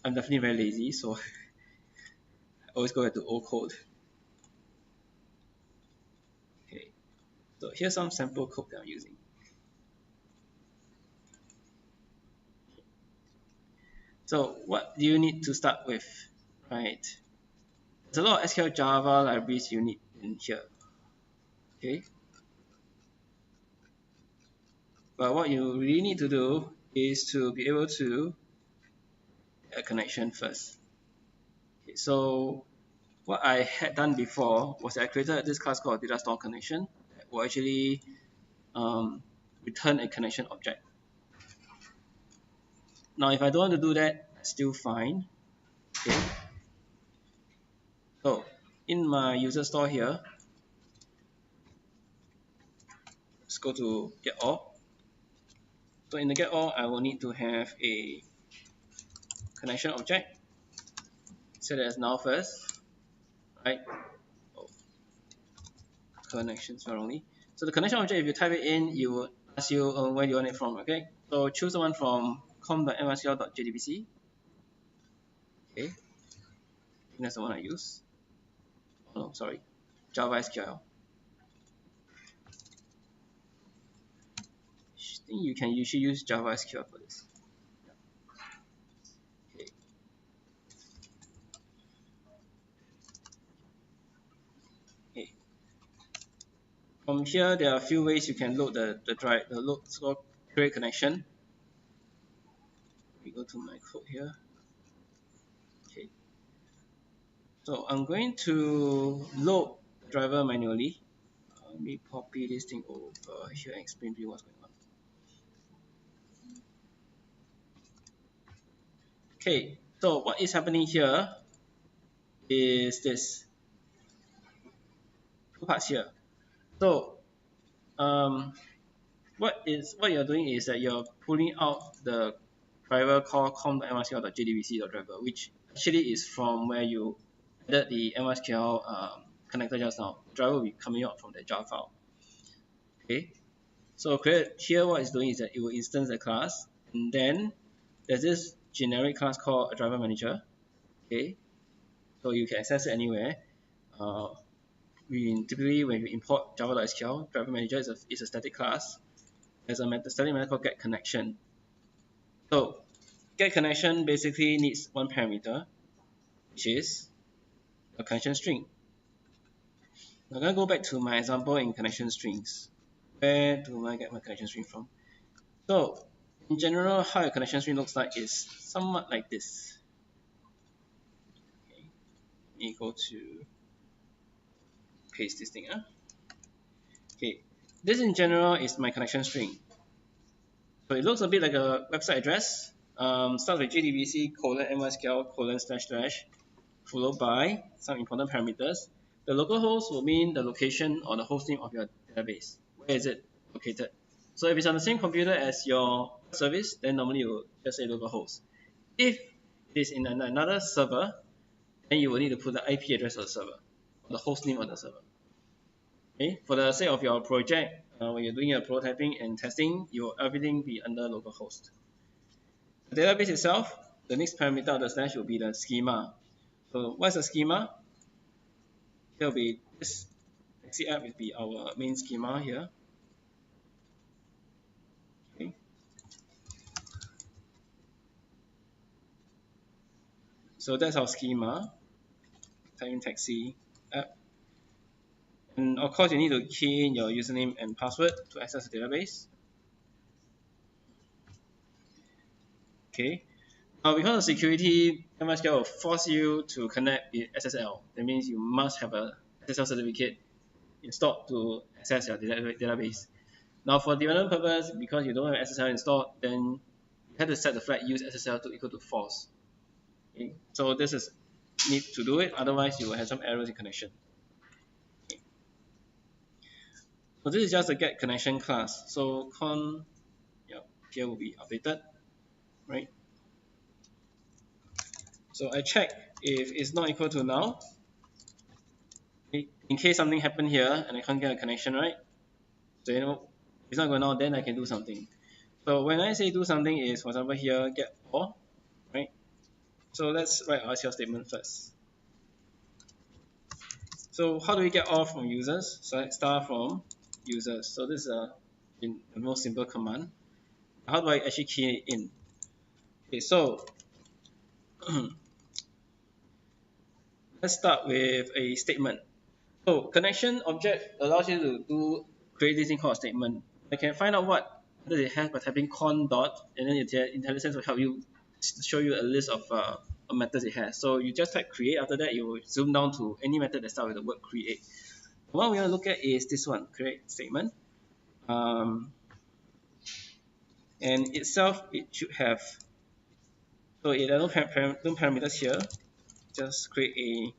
definitely very lazy, so I always go back to old code. Okay, so here's some sample code that I'm using. So what do you need to start with, right? There's a lot of SQL Java libraries you need in here. Okay, but what you really need to do is to be able to a connection first. Okay, so what I had done before was I created this class called data store connection that will actually return a connection object. Now if I don't want to do that, that's still fine. Okay, so in my user store here, let's go to get all. So in the get all, I will need to have a connection object. Set it as null first, right? Oh, connections wrongly. So the connection object, if you type it in, you will ask you where do you want it from. Okay, so choose the one from com.mysql.jdbc. Okay, I think that's the one I use. Oh no, sorry, Java SQL. I think you should use Java SQL for this. Okay. Okay. From here, there are a few ways you can load the load create connection. We go to my code here. Okay. So I'm going to load the driver manually. Let me copy this thing over here and explain to you what's going on. Okay, so what is happening here is this. Two parts here. So what you're doing is that you're pulling out the driver called com.mysql.jdbc.driver, which actually is from where you added the MySQL connector just now. The driver will be coming out from the jar file. Okay, so here what it's doing is that it will instance a class, and then there's this generic class called a driver manager. Okay, so you can access it anywhere. Typically when we import java.sql, driver manager is a static class. There's a static method called get connection. So get connection basically needs one parameter, which is a connection string. I'm going to go back to my example in connection strings. Where do I get my connection string from? So in general, how a connection string looks like is somewhat like this. Okay. Let me go to paste this thing. Okay, this in general is my connection string. So it looks a bit like a website address. Starts with jdbc:/mysql:// followed by some important parameters. The localhost will mean the location or the hostname of your database. Where is it located? So if it's on the same computer as your service, then normally you will just say localhost. If it is in another server, then you will need to put the IP address of the server, or the hostname of the server. Okay, for the sake of your project, when you're doing your prototyping and testing, everything be under localhost. The database itself, the next parameter of the slash will be the schema. So what's the schema? Here will be this XCApp will be our main schema here. Okay. So that's our schema. Type in taxi app. And of course you need to key in your username and password to access the database. Okay. Now because of security, MySQL will force you to connect with SSL. That means you must have a SSL certificate installed to access your database. Now for development purpose, because you don't have SSL installed, then you have to set the flag use SSL to equal to false. Okay. So this is need to do it, otherwise you will have some errors in connection. Okay. So this is just a get connection class. So here will be updated, right? So I check if it's not equal to null. Okay. In case something happened here and I can't get a connection, right? So you know it's not going on, then I can do something. So when I say do something is, for example, here get all, right? So let's write our SQL statement first. So how do we get all from users? So let's start from users. So this is the most simple command. How do I actually key it in? Okay, so let's start with a statement. So connection object allows you to create this thing called a statement. I can find out what it has by typing con dot, and then IntelliSense will help you show you a list of methods it has. So you just type create. After that, you will zoom down to any method that starts with the word create. What we want to look at is this one, create statement. And itself, it should have, so it has no parameters here. Just create a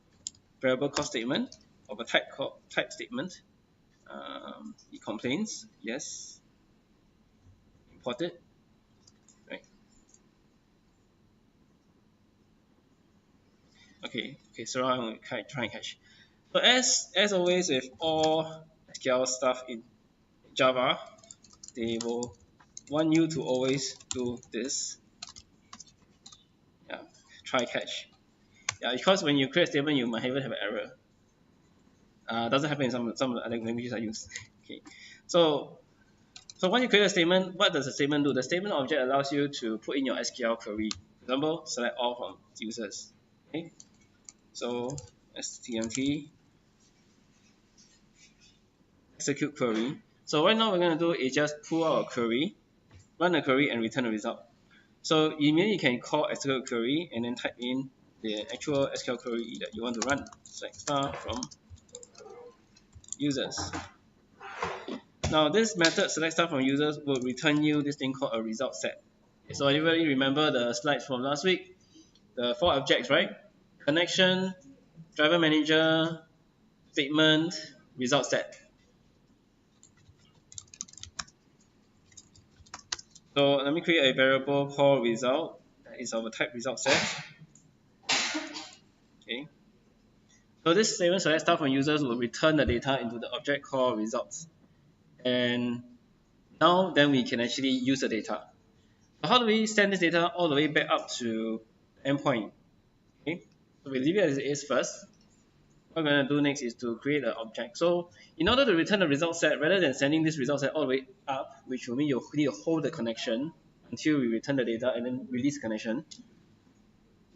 variable called statement of a type called type statement. It complains, yes. Import it, right? Okay, so I'm going to try and catch. So as always with all SQL stuff in Java, they will want you to always do this. Yeah, try catch. Yeah, because when you create a statement, you might even have an error. Doesn't happen in some of the other languages I use. Okay, so once you create a statement, what does the statement do? The statement object allows you to put in your SQL query. For example, select all from users. Okay, so stmt execute query. So right now we're going to do is just pull out a query, run a query, and return a result. So immediately you can call execute query and then type in the actual SQL query that you want to run. Select start from users. Now this method select star from users will return you this thing called a result set. Okay, so everybody remember the slides from last week? The 4 objects, right? Connection, driver manager, statement, result set. So let me create a variable called result that is of a type result set. Okay. So this statement select star from users will return the data into the object called results. And now then we can actually use the data. So how do we send this data all the way back up to the endpoint? Okay. So we leave it as it is first. What we're going to do next is to create an object. So in order to return the result set, rather than sending this result set all the way up, which will mean you need to hold the connection until we return the data and then release connection.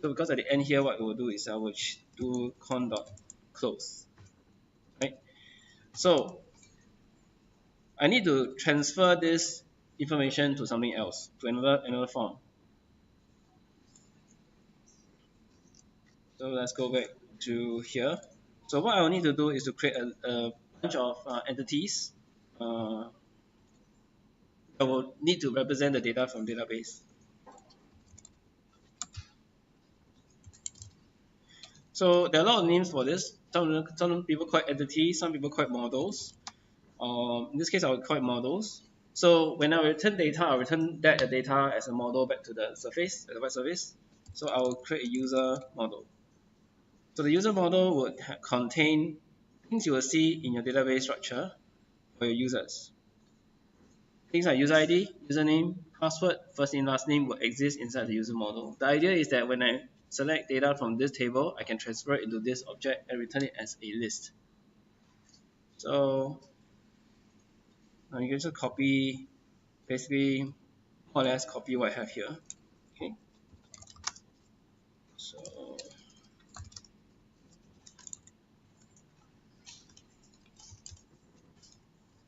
So because at the end here, what we will do is I will do con.close. Right? So I need to transfer this information to something else, to another form. So let's go back to here. So what I will need to do is to create a bunch of entities that will need to represent the data from database. So there are a lot of names for this. Some people call it entities, some people call it models. In this case, I will call it models. So when I return data, I'll return that data as a model back to the surface, the web service. So I will create a user model. So the user model would contain things you will see in your database structure for your users. Things like user ID, username, password, first name, last name will exist inside the user model. The idea is that when I select data from this table, I can transfer it into this object and return it as a list. So now you can just copy, basically more or less copy what I have here. Okay.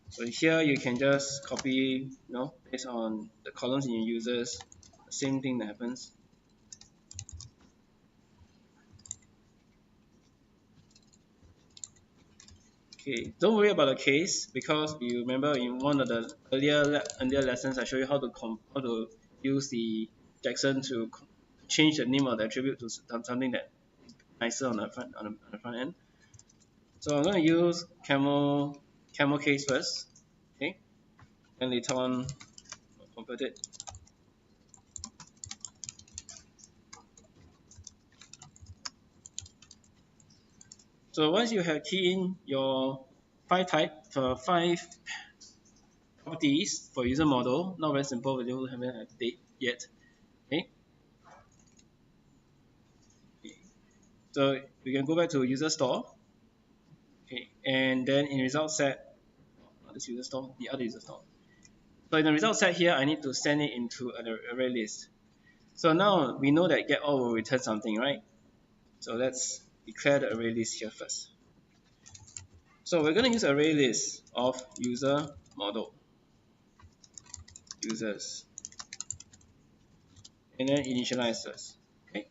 So here you can just copy, based on the columns in your users, the same thing that happens. Okay, don't worry about the case because you remember in one of the earlier lessons I showed you how to use the Jackson to change the name of the attribute to something that nicer on the front end. So I'm going to use camel case first, okay, and later on convert it. So once you have keyed in your 5 properties for user model, not very simple, we haven't have date yet. Okay. So we can go back to user store. Okay, and then in result set, not this user store, the other user store. So in the result set here, I need to send it into an array list. So now we know that getAll will return something, right? So let's declare the array list here first. So we're going to use array list of user model users and then initialize this. Okay.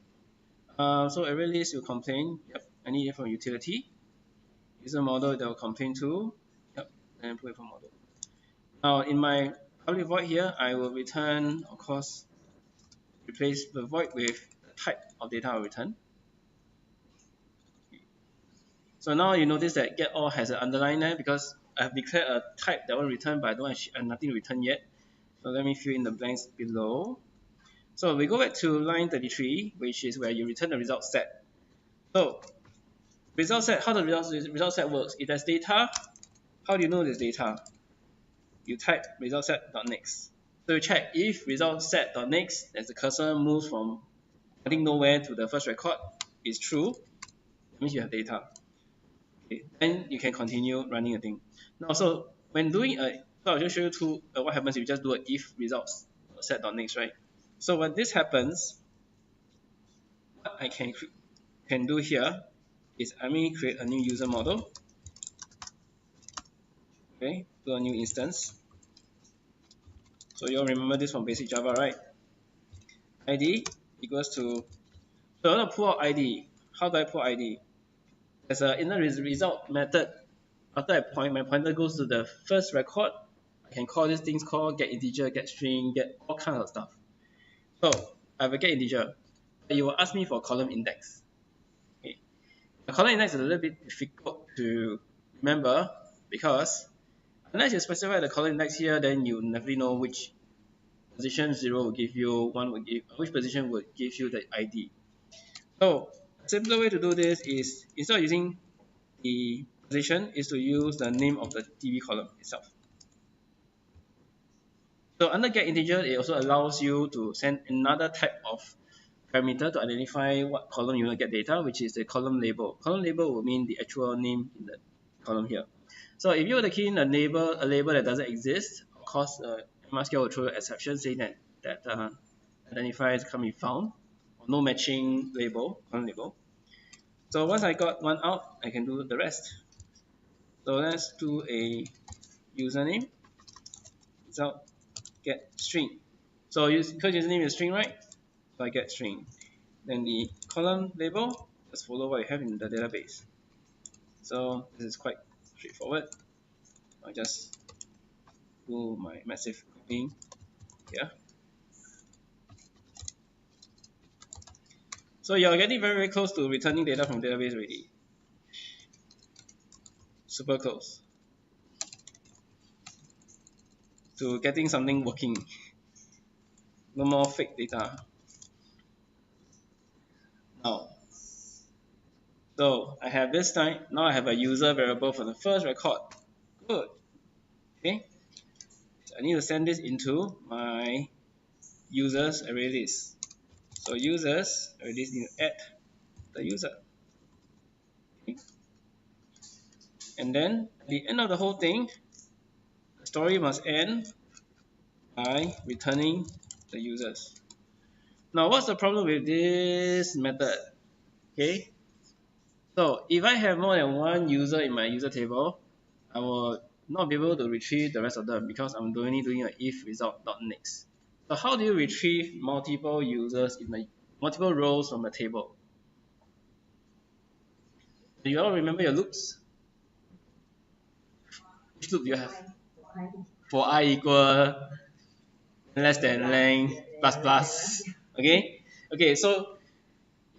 So array list will contain, I need it from utility. User model that will contain to, and put it from model. Now in my public void here, I will return, of course, replace the void with the type of data I'll return. So now you notice that getAll has an underline there because I have declared a type that will return, but I don't have nothing to return yet. So let me fill in the blanks below. So we go back to line 33, which is where you return the result set. So result set, how the result set works? It has data. How do you know there's data? You type result set.next. So you check if result set.next, as the cursor moves from pointing nowhere to the first record, is true, it means you have data. Okay, then you can continue running the thing. Now, so when doing so I'll just show you what happens if you just do a if results set.next, right? So when this happens, what I can do here is I may create a new user model. Okay, do a new instance. So you all remember this from basic Java, right? ID equals to, so I want to pull out ID. How do I pull ID? There's an inner result method. After I point, my pointer goes to the first record I can call these things called get integer, get string, get all kinds of stuff. So I have a get integer. You will ask me for column index. Okay. The column index is a little bit difficult to remember because unless you specify the column index here, then you never know which position 0 will give you, 1 will give, which position would give you the ID. So a simpler way to do this is instead of using the position is to use the name of the DB column itself. So under get integer, it also allows you to send another type of parameter to identify what column you want to get data, which is the column label. Column label will mean the actual name in the column here. So if you were to key in a label that doesn't exist, of course, MySQL will throw an exception saying that identifiers can't be found, or no matching label, column label. So once I got one out, I can do the rest. So let's do a username result get string. So because username is string, right? So I get string. Then the column label just follow what you have in the database. So this is quite straightforward. I just do my massive copying here. So you're getting very, very close to returning data from database already. Super close to getting something working. No more fake data. Now, so I have this time. Now I have a user variable for the first record. Good. Okay. So I need to send this into my users array list. So users array list need to add the user. Okay. And then at the end of the whole thing, the story must end by returning the users. Now, what's the problem with this method? Okay. So if I have more than one user in my user table, I will not be able to retrieve the rest of them because I'm only doing an if result.next. So how do you retrieve multiple users in the multiple rows from a table? Do you all remember your loops? Which loop do you have? For I equal less than length plus plus. Okay. Okay. So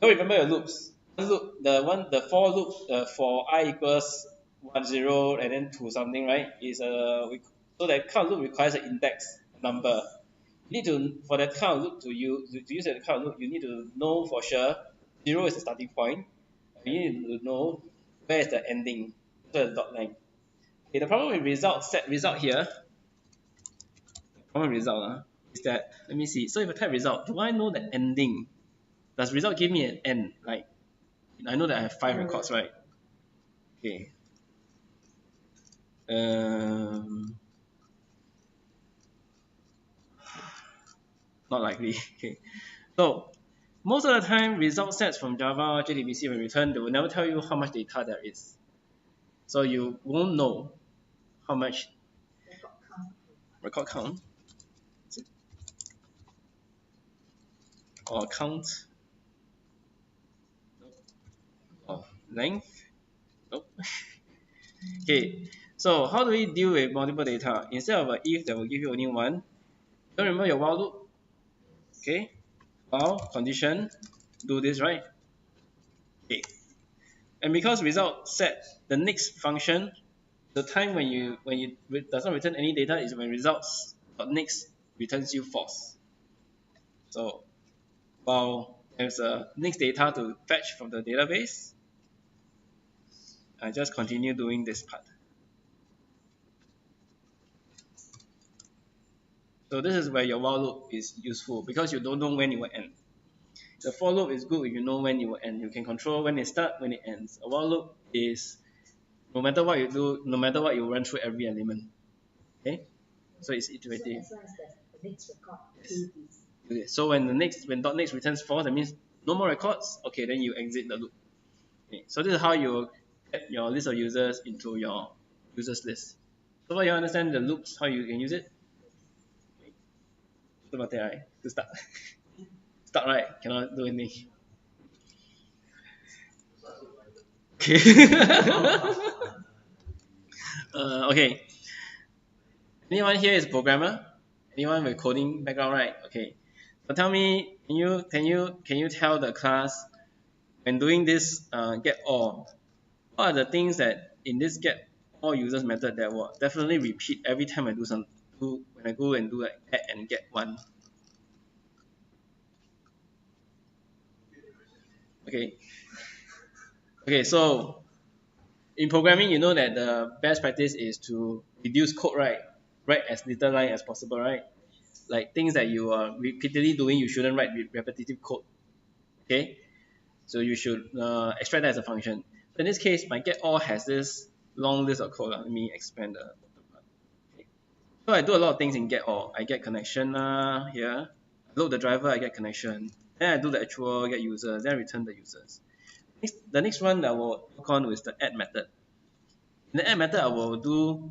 don't remember your loops. Loop the for loop for I equals 1 0 and then to something, right, is so that kind of loop requires an index number. You need to for that kind of loop to use that kind of loop, you need to know for sure 0 is the starting point. You need to know where is the ending, so the dot line. Okay, the problem with result here. The problem with result is that, let me see. So if I type result, do I know the ending? Does result give me an end? Like I know that I have 5 records, right? Okay. Not likely. Okay. So most of the time, result sets from Java JDBC when returned, they will never tell you how much data there is. So you won't know how much record count or count or length. Nope. Okay. So how do we deal with multiple data? Instead of an if that will give you only one, don't remember your while loop. Okay. While condition, do this, right? Okay. And because result set the next function, the time when you does not return any data is when results next returns you false. So while there's a next data to fetch from the database, I just continue doing this part. So this is where your while loop is useful because you don't know when it will end. The for loop is good if you know when it will end. You can control when it starts, when it ends. A while loop is no matter what you do, no matter what, you run through every element. Okay? So it's iterative. So as long as the next record yes. Okay. So when .next returns false, that means no more records. Okay, then you exit the loop. Okay. So this is how you get your list of users into your users list. So far you understand the loops, how you can use it? Okay. Right? To start. Start, right? Cannot do anything. Okay. Okay. Anyone here is a programmer? Anyone with coding background, right? Okay. So tell me, can you tell the class when doing this get all, what are the things that in this get all users method that will definitely repeat every time I do when I go and do like add and get one? Okay. Okay, so in programming, you know that the best practice is to reduce code, right? Write as little line as possible, right? Like things that you are repeatedly doing, you shouldn't write repetitive code. Okay, so you should extract that as a function. So in this case, my get all has this long list of code. Let me expand the part. Okay. So I do a lot of things in get all. I get connection here. I load the driver, I get connection. Then I do the actual get users, then I return the users. The next one that I will work on is the add method. In the add method, I will do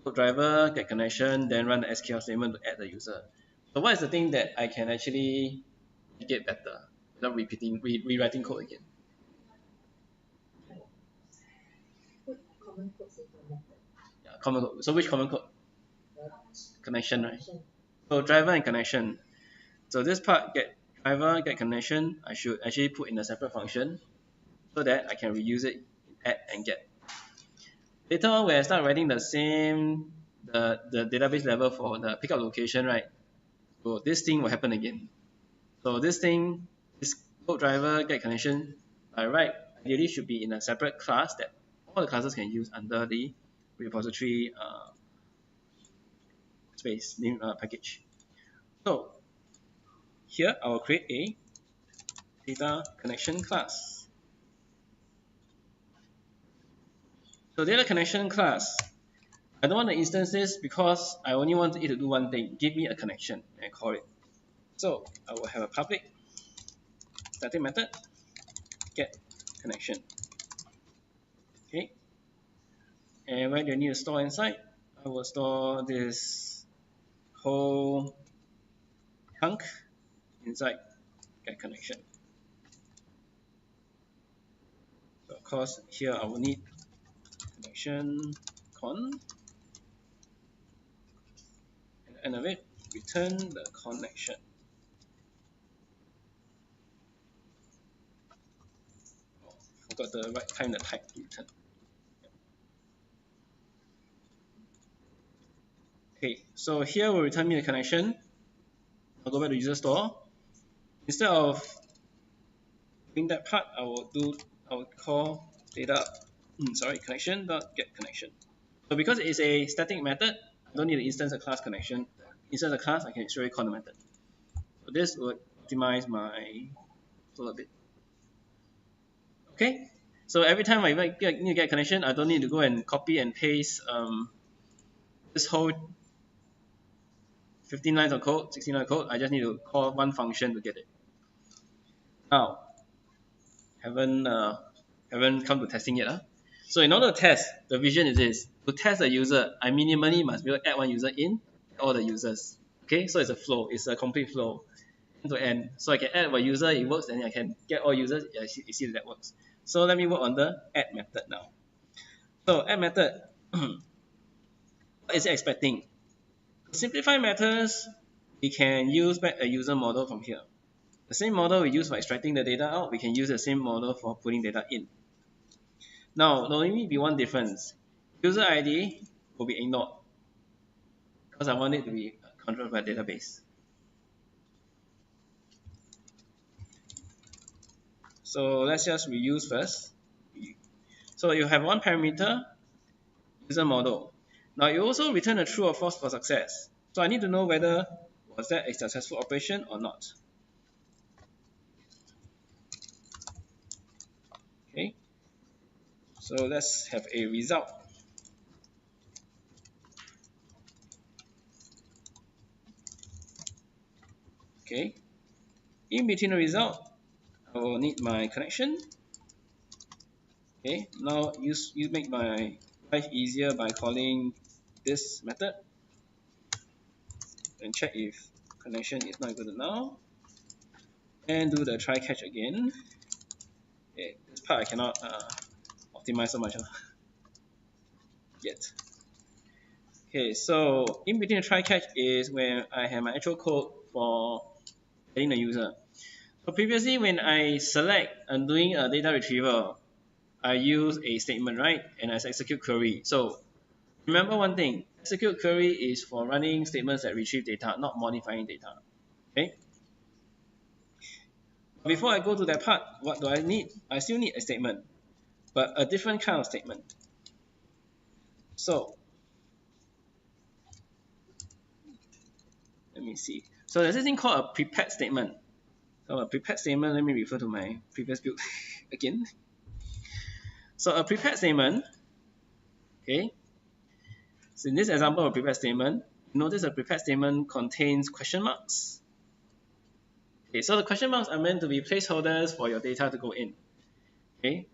load driver, get connection, then run the SQL statement to add the user. So what is the thing that I can actually get better without rewriting code again? Put common codes into a method. Yeah, common code. So which common code? The Connection, right? connection. So driver and connection. So this part get driver, get connection, I should actually put in a separate function so that I can reuse it, add and get. Later on, when I start writing the same the database level for the pickup location, right? So this thing will happen again. So this thing, this code driver get connection, by right, ideally should be in a separate class that all the classes can use under the repository space name package. So here I will create a data connection class. So data connection class, I don't want the instances because I only want it to do one thing. Give me a connection and call it. So I will have a public static method get connection. Okay. And where do I need to store inside? I will store this whole chunk inside get connection. So of course here I will need connection con, and at the end of it return the connection. Oh, forgot the right kind of type to return. Okay, so here will return me the connection. I'll go back to user store. Instead of doing that part, I will call data connection dot get connection. So because it's a static method, I don't need to instance a class connection. Instance a class, I can straight call the method. So this would optimize my flow a bit. Okay, so every time I need to get connection, I don't need to go and copy and paste this whole 15 lines of code, 16 lines of code. I just need to call one function to get it. Now, haven't come to testing yet. So in order to test, the vision is this: to test a user, I minimally must be able to add one user in all the users. Okay, so it's a flow, it's a complete flow end to end. So I can add one user, it works, then I can get all users, you see that works. So let me work on the add method now. So add method, what is it expecting? To simplify matters, we can use back a user model from here. The same model we use for extracting the data out, we can use the same model for putting data in. Now, there will only be one difference. User ID will be ignored because I want it to be controlled by database. So let's just reuse first. So you have one parameter, user model. Now you also return a true or false for success. So I need to know whether was that a successful operation or not. Okay. So let's have a result. Okay. In between the result, I will need my connection. Okay. Now you make my life easier by calling this method and check if connection is not good enough. And do the try catch again. Okay. This part I cannot optimize so much yet. Okay, so in between the try catch is where I have my actual code for getting the user. So previously when I select and doing a data retrieval, I use a statement, right? And I execute query. So remember one thing, execute query is for running statements that retrieve data, not modifying data. Okay. Before I go to that part, what do I need? I still need a statement, but a different kind of statement. So let me see. So there's this thing called a prepared statement. So a prepared statement, let me refer to my previous build again. So a prepared statement, okay. So in this example of a prepared statement, notice a prepared statement contains question marks. Okay, so the question marks are meant to be placeholders for your data to go in. Okay,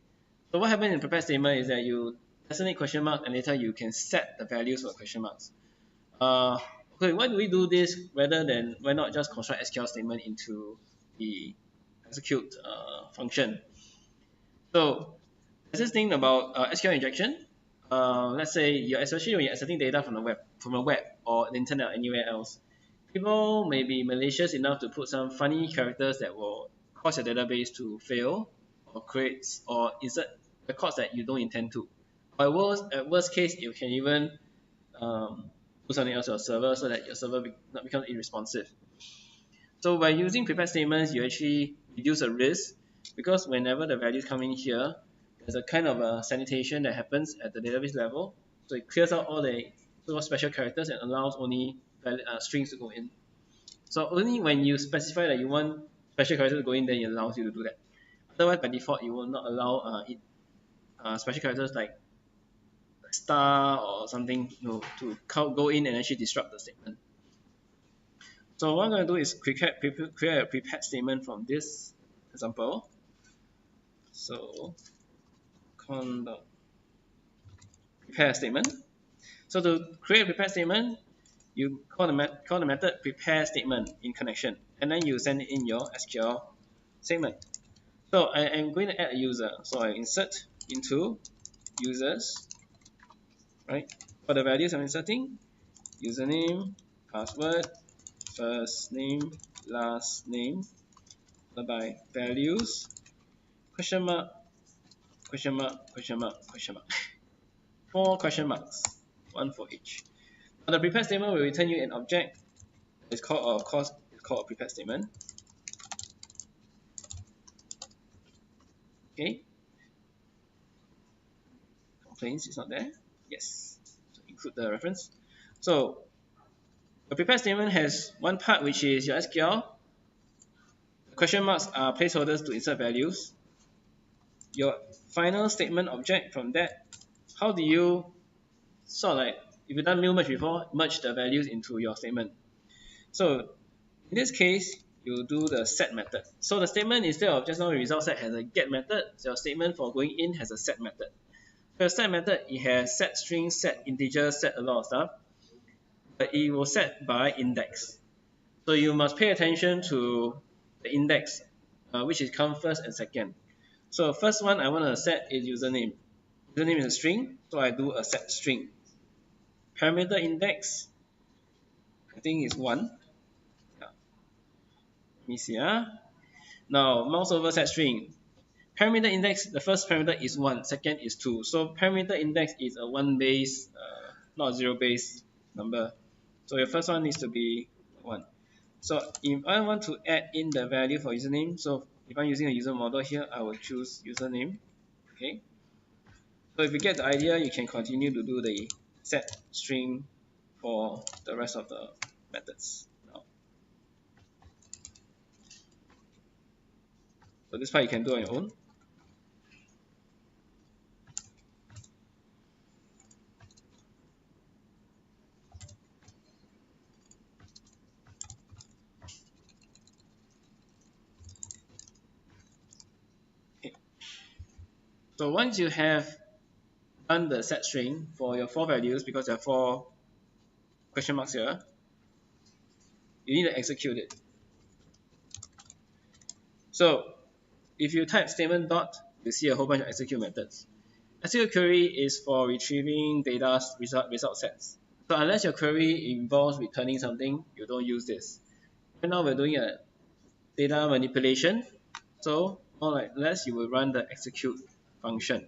so what happens in prepared statement is that you designate question mark and later you can set the values for question marks. Okay, why do we do this rather than why not just construct SQL statement into the execute function? So there's this thing about SQL injection. Let's say especially when you're accepting data from the web or the internet or anywhere else, people may be malicious enough to put some funny characters that will cause your database to fail or create or insert records that you don't intend to. Or at worst case, you can even do something else to your server so that your server becomes irresponsive. So by using prepared statements, you actually reduce the risk because whenever the values come in here, there's a kind of a sanitation that happens at the database level. So it clears out all the special characters and allows only strings to go in. So only when you specify that you want special characters to go in, then it allows you to do that. Otherwise, by default, you will not allow special characters like star or something to go in and actually disrupt the statement. So what I'm going to do is create a prepared statement from this example. So prepare statement. So to create a prepare statement, you call the method prepare statement in connection, and then you send it in your SQL statement. So I am going to add a user. So I insert into users, right? For the values I'm inserting, username, password, first name, last name, followed by values, question mark, question mark, question mark, question mark. 4 question marks, 1 for each. Now the prepared statement will return you an object. It's called, of course, a prepared statement. Okay. Complaints is not there. Yes. So include the reference. So the prepared statement has one part which is your SQL. The question marks are placeholders to insert values. Your final statement object from that, how do you sort of like, if you've done merge before, merge the values into your statement. So in this case, you do the set method. So the statement, instead of just now the result set, has a get method. So your statement for going in has a set method. For the set method, it has set string, set integer, set a lot of stuff. But it will set by index. So you must pay attention to the index, which is come first and second. So first one I want to set is username. Username is a string, so I do a set string. Parameter index, I think is 1. Yeah. Let me see. Now mouse over set string. Parameter index, the first parameter is 1, second is 2. So parameter index is a 1 base, not a 0 base number. So your first one needs to be 1. So if I want to add in the value for username, so if I'm using a user model here, I will choose username. Okay. So if you get the idea, you can continue to do the set string for the rest of the methods. Now. So this part you can do on your own. Okay. So once you have done the set string for your 4 values, because there are 4 question marks here, you need to execute it. So if you type statement dot, you see a whole bunch of execute methods. SQL query is for retrieving data result sets. So unless your query involves returning something, you don't use this. Right now we're doing a data manipulation. So more like less, you will run the execute function.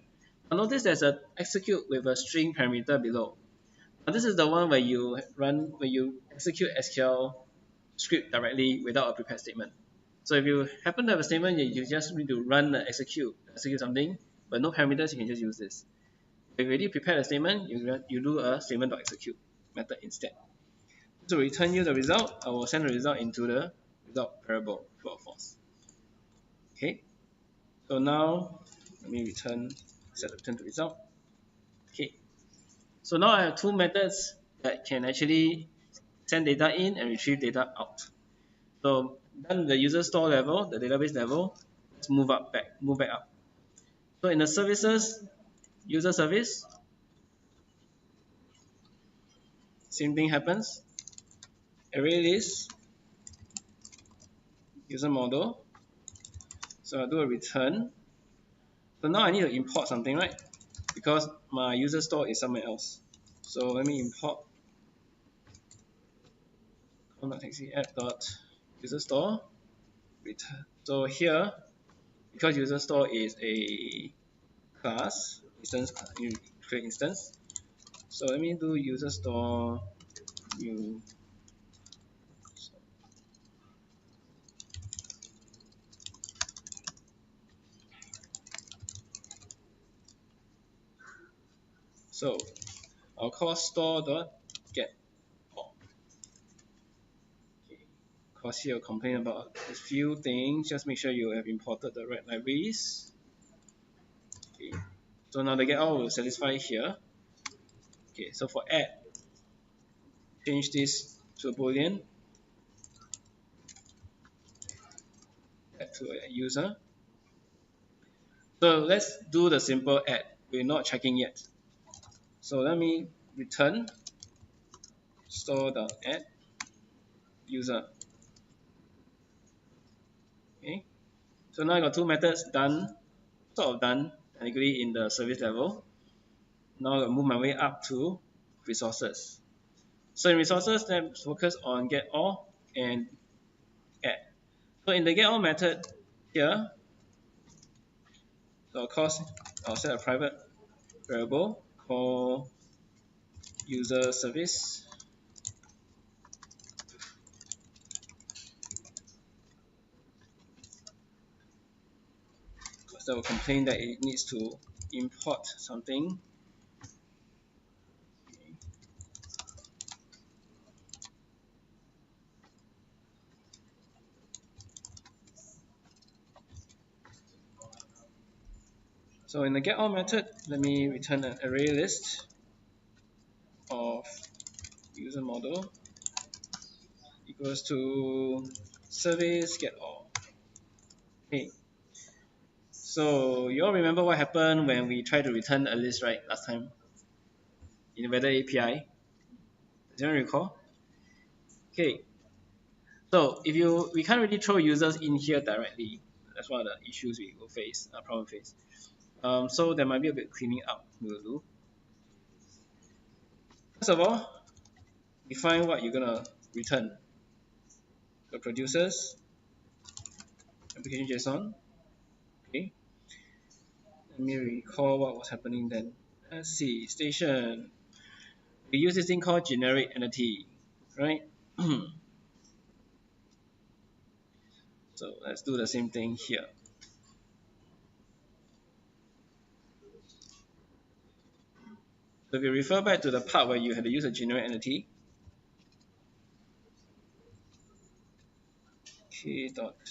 Now notice there's a execute with a string parameter below. Now this is the one where you execute SQL script directly without a prepared statement. So if you happen to have a statement, you just need to run the execute something, but no parameters, you can just use this. If you already prepared a statement, you do a statement.execute method instead. To return you the result, I will send the result into the result variable, true or false. Okay, so now let me set the return to result. Okay, so now I have two methods that can actually send data in and retrieve data out. So done the user store level, the database level, let's move back up. So in the services, user service, same thing happens. Array list, user model. So I do a return. So now I need to import something, right? Because my user store is somewhere else. So let me import com.txt app.user store return. So here, because user store is a class instance, you create instance. So let me do user store new. So I'll call store.get. Because here I'll complain about a few things. Just make sure you have imported the right libraries. Okay. So now the get all will satisfy here. Okay, so for add, change this to a boolean. Add to a user. So let's do the simple add. We're not checking yet. So let me return store.add user. Okay. So now I got two methods done, sort of done, technically in the service level. Now I'll move my way up to resources. So in resources, let's focus on get all and add. So in the get all method here, so of course I'll set a private variable called user service. Because that will complain that it needs to import something. So in the get all method, let me return an array list of user model equals to service get all. Okay. So you all remember what happened when we tried to return a list, right, last time in the weather API? Does anyone recall? Okay. So if we can't really throw users in here directly. That's one of the issues we will face, problem face. So there might be a bit of cleaning up we'll do. First of all, define what you're gonna return. The producers, application JSON. Okay. Let me recall what was happening then. Let's see, station. We use this thing called generic entity, right? So let's do the same thing here. So if you refer back to the part where you had to use a generic entity, k.entity,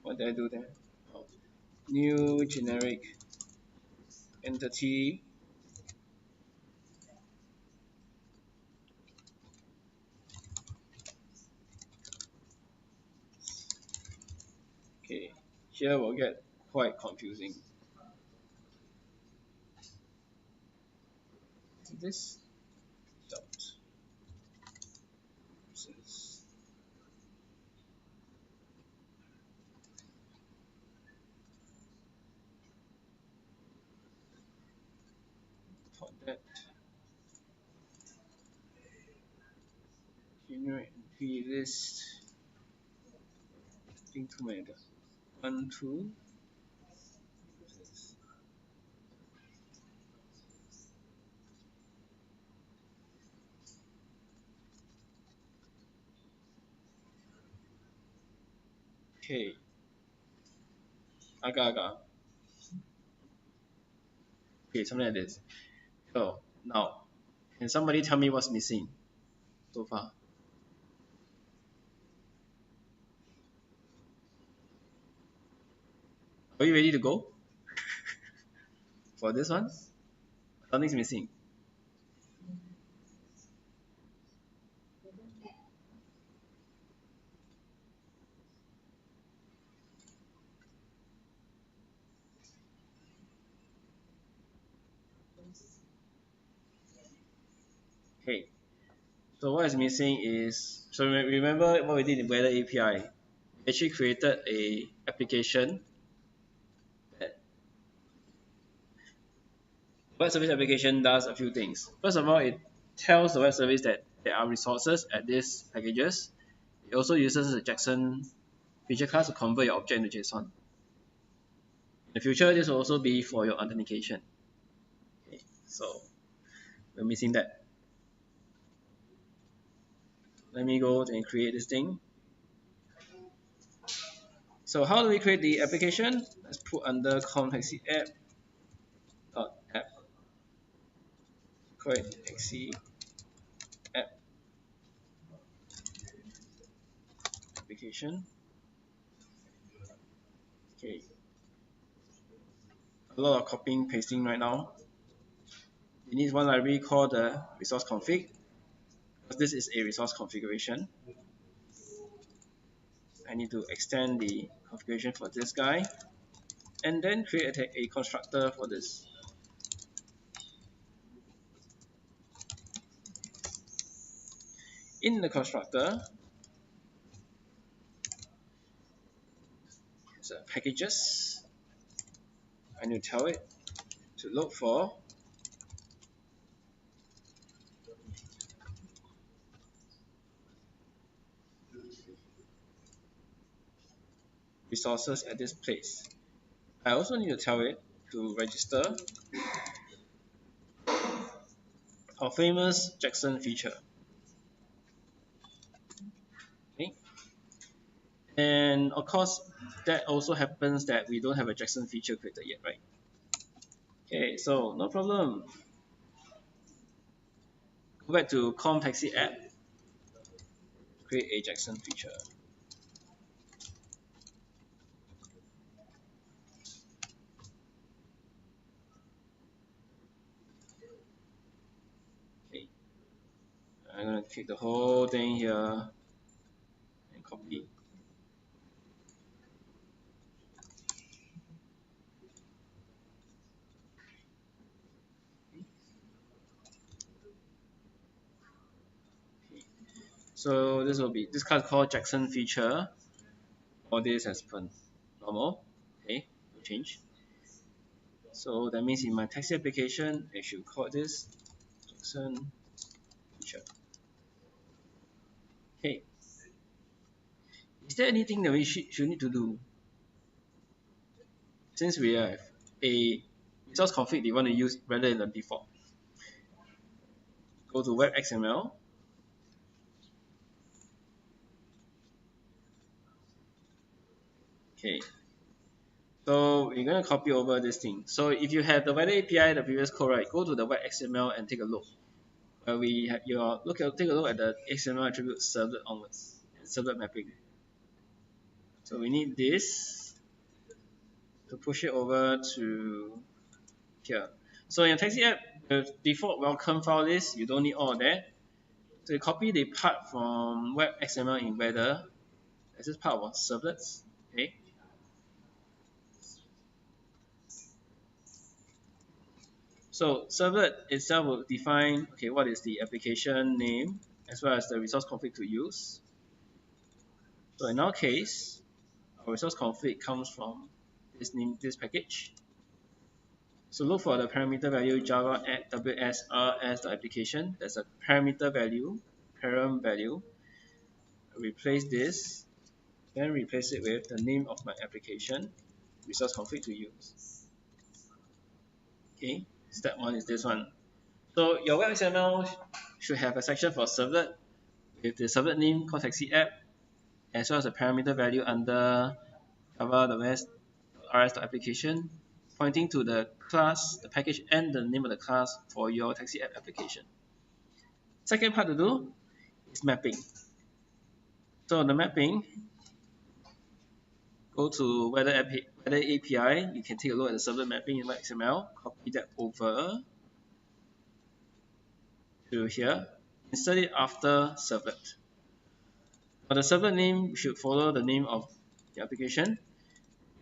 what did I do there? Oh, new generic entity. Okay, here will get quite confusing. This dot generate entry list. I think too many. 1, 2. Okay. Aga. Okay, something like this. So now, can somebody tell me what's missing so far? Are you ready to go for this one? Something's missing. Okay. So what is missing is, so remember what we did in Weather API. We actually created a application that web service application does a few things. First of all, it tells the web service that there are resources at these packages. It also uses the Jackson feature class to convert your object into JSON. In the future, this will also be for your authentication. Okay, so we're missing that. Let me go and create this thing. So how do we create the application? Let's put under Comtaxi app. Create Taxi app application. Okay. A lot of copying, pasting right now. We need one library called the resource config. Because this is a resource configuration. I need to extend the configuration for this guy, and then create a constructor for this. In the constructor, so packages. I need to tell it to look for resources at this place. I also need to tell it to register our famous Jackson feature. Okay. And of course, that also happens that we don't have a Jackson feature created yet, right? Okay, so no problem. Go back to Comtaxi app, create a Jackson feature. Okay, I'm gonna click the whole thing here and copy. So this will be, this class called Jackson feature. All this as per normal. Okay, no change. So that means in my taxi application, I should call this Jackson feature. Okay. Is there anything that we should need to do? Since we have a resource config they want to use rather than the default. Go to web XML. Okay. So we're going to copy over this thing. So if you have the Weather API, the previous code, right, go to the web XML and take a look. Where we have take a look at the XML attribute servlet onwards and servlet mapping. So we need this to push it over to here. So in your taxi app, the default welcome file list, you don't need all of that. So you copy the part from web XML in Weather. This part was servlets. Okay. So servlet itself will define what is the application name as well as the resource config to use. So in our case, our resource config comes from this package. So look for the parameter value java at wsrs.application. That's a parameter value, param value. Replace this, then replace it with the name of my application, resource config to use. Okay, step 1 is this one. So your web XML should have a section for servlet with the servlet name called taxi app, as well as a parameter value under java.rs.application, pointing to the class, the package, and the name of the class for your taxi app application. Second part to do is mapping. So the mapping, go to weather API. You can take a look at the servlet mapping in XML. Copy that over to here. Insert it after servlet. For the servlet name, should follow the name of the application.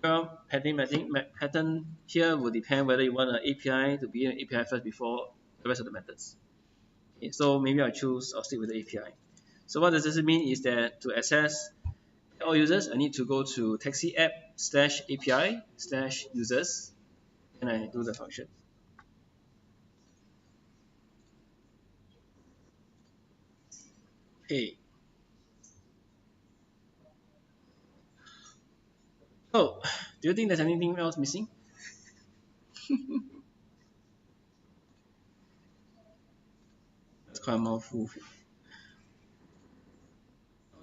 Pattern here will depend whether you want an API to be an API first before the rest of the methods. Okay, so maybe I'll stick with the API. So what does this mean is that to access all users, I need to go to taxi app /API /users, and I do the function. Okay. So, do you think there's anything else missing? That's quite a mouthful.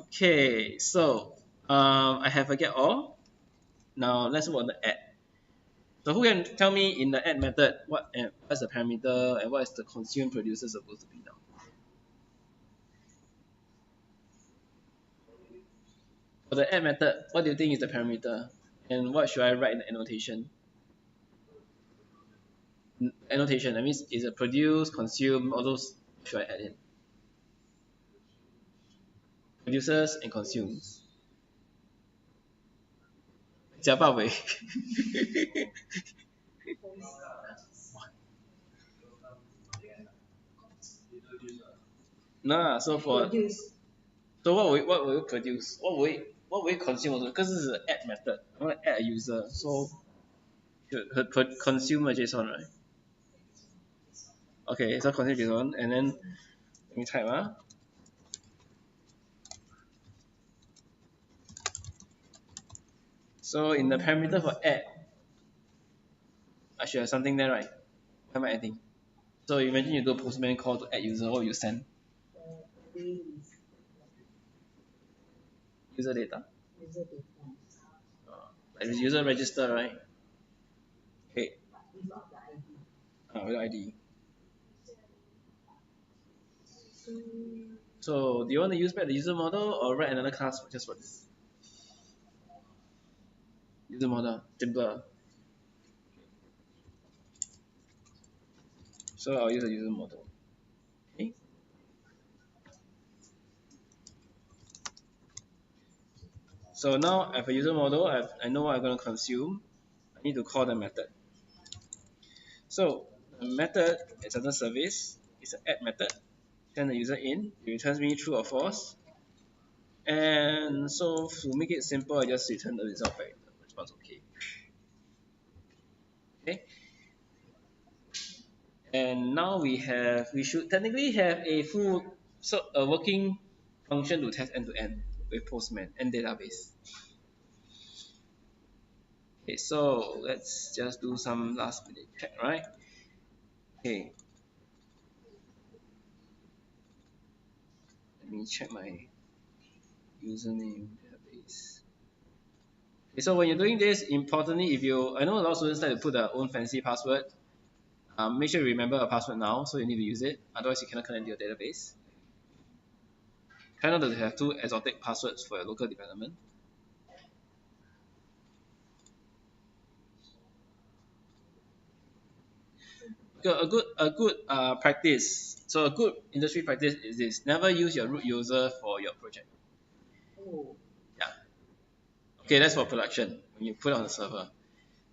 Okay, so I have a get all. Now let's look at the add. So who can tell me in the add method what's the parameter and what is the consume producer supposed to be now? For the add method, what do you think is the parameter? And what should I write in the annotation? Annotation, that means is it produce, consume, all those should I add in? Produces and consumes. 加八尾 No, so what will we produce? What will we consume also? Because this is an add method. I want to add a user, so should consume a JSON, right? Okay, so consume JSON, and then let me type. So in the parameter for add, I should have something there, right? What am I adding? So imagine you do a Postman call to add user, what will you send? User data. User register, right? Okay. Without ID. So do you want to use back the user model or write another class just for this? User model, simpler. So I'll use a user model. Okay. So now I have a user model. I know what I'm going to consume. I need to call the method. So the method is another service. It's an add method. Send the user in. It returns me true or false. And so to make it simple, I just return the result back. The response okay. Okay. And now we should technically have a working function to test end-to-end with Postman and database. Okay, so let's just do some last minute check, right? Okay. Let me check my username database. Okay, so when you're doing this, importantly, I know a lot of students like to put their own fancy password. Make sure you remember a password now, so you need to use it. Otherwise, you cannot connect to your database. Try not to have too exotic passwords for your local development. A good practice. So a good industry practice is this: never use your root user for your project. Oh. Yeah. Okay, that's for production when you put it on the server.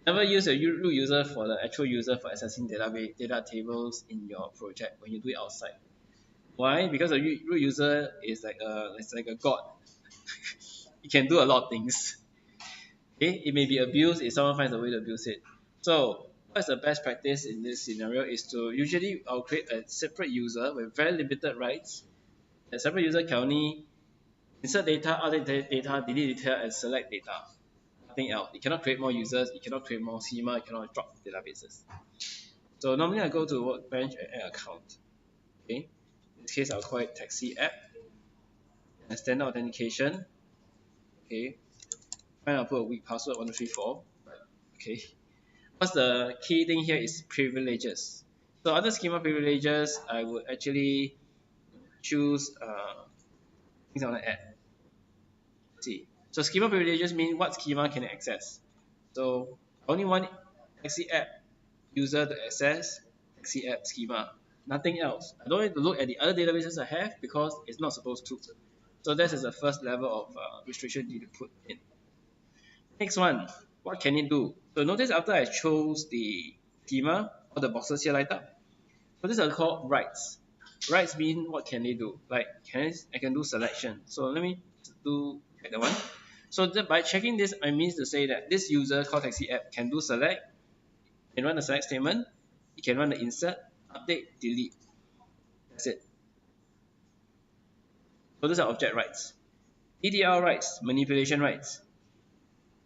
Never use a root user for the actual user for accessing data tables in your project when you do it outside. Why? Because the root user is like a god. It can do a lot of things. Okay, it may be abused if someone finds a way to abuse it. So what's the best practice in this scenario is to usually I'll create a separate user with very limited rights. A separate user can only insert data, update data, delete data, and select data. Nothing else. It cannot create more users, it cannot create more schema, it cannot drop databases. So normally I go to Workbench and add account. Okay. In this case I'll call it taxi app and standard authentication. Okay. Fine, I'll put a weak password 1234. Okay. What's the key thing here is privileges. So other schema privileges, I would actually choose things I want to add. Let's see. So schema privileges mean what schema can I access. So I only want taxi app user to access taxi app schema. Nothing else. I don't need to look at the other databases I have because it's not supposed to. So this is the first level of restriction you need to put in. Next one, what can it do? So notice after I chose the schema, all the boxes here light up. So these are called rights. Rights mean what can they do? Like I can do selection. So let me do the one. So by checking this, I means to say that this user called taxi app can do select, can run the select statement, it can run the insert, update, delete. That's it. So these are object rights. EDR rights, manipulation rights.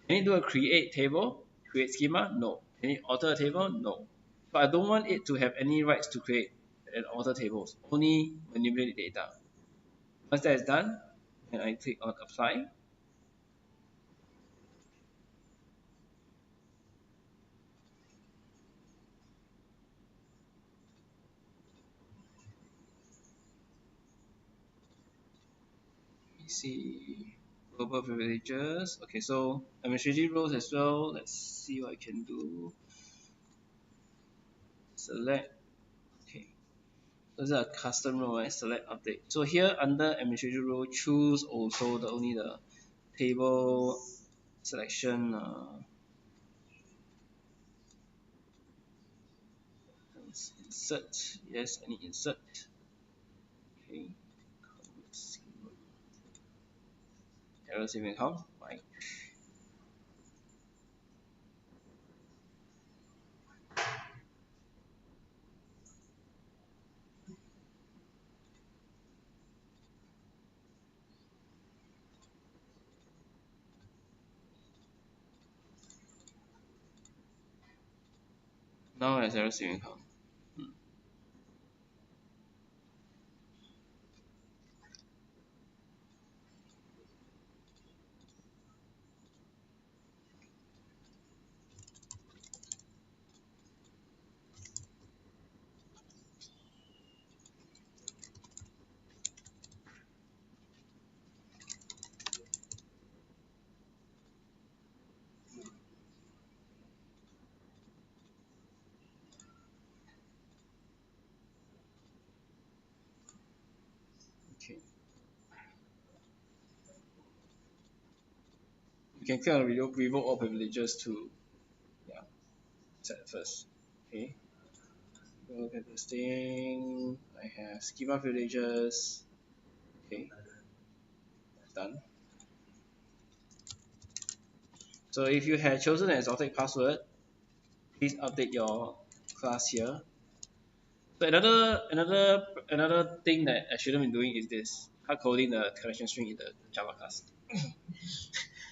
Can it do a create table, create schema? No. Can it alter a table? No. But I don't want it to have any rights to create and alter tables, only manipulate data. Once that is done, then I click on apply. Let me see global privileges. Okay, so administrative roles as well. Let's see what I can do. Select. Okay. Those are custom role, right? Select update. So here under administrative role, choose also only the table selection. Insert. Yes, I need insert. Okay. Error saving account. Fine. Now it's error saving account. Okay. You can click on revoke all privileges to set first. Okay. Look at this thing. I have schema privileges. Okay. Done. So if you had chosen an exotic password, please update your class here. So another thing that I shouldn't be doing is this, hard coding the connection string in the Java class.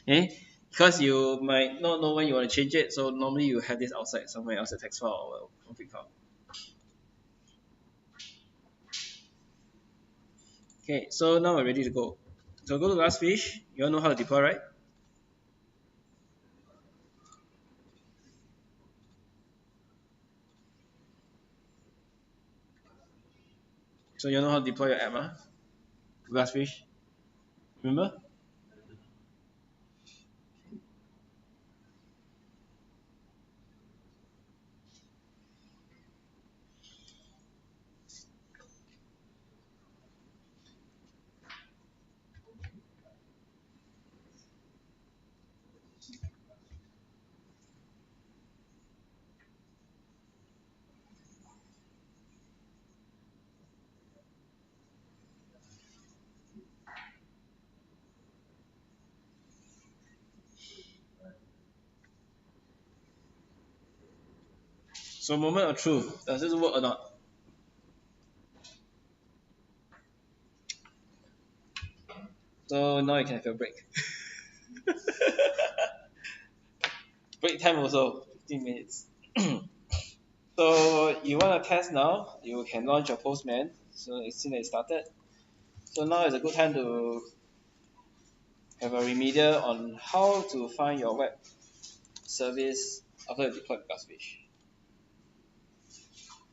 Okay? Because you might not know when you want to change it, so normally you have this outside somewhere else, a text file or a config file. Okay, so now we're ready to go. So go to Glassfish. You all know how to deploy, right? So you know how to deploy your app, huh? Glassfish. Remember? So moment of truth, does this work or not? So now you can have your break. Break time also, 15 minutes. So you want to test now, you can launch your Postman. So as soon as it started. So now is a good time to have a remedial on how to find your web service after you deploy Glassfish.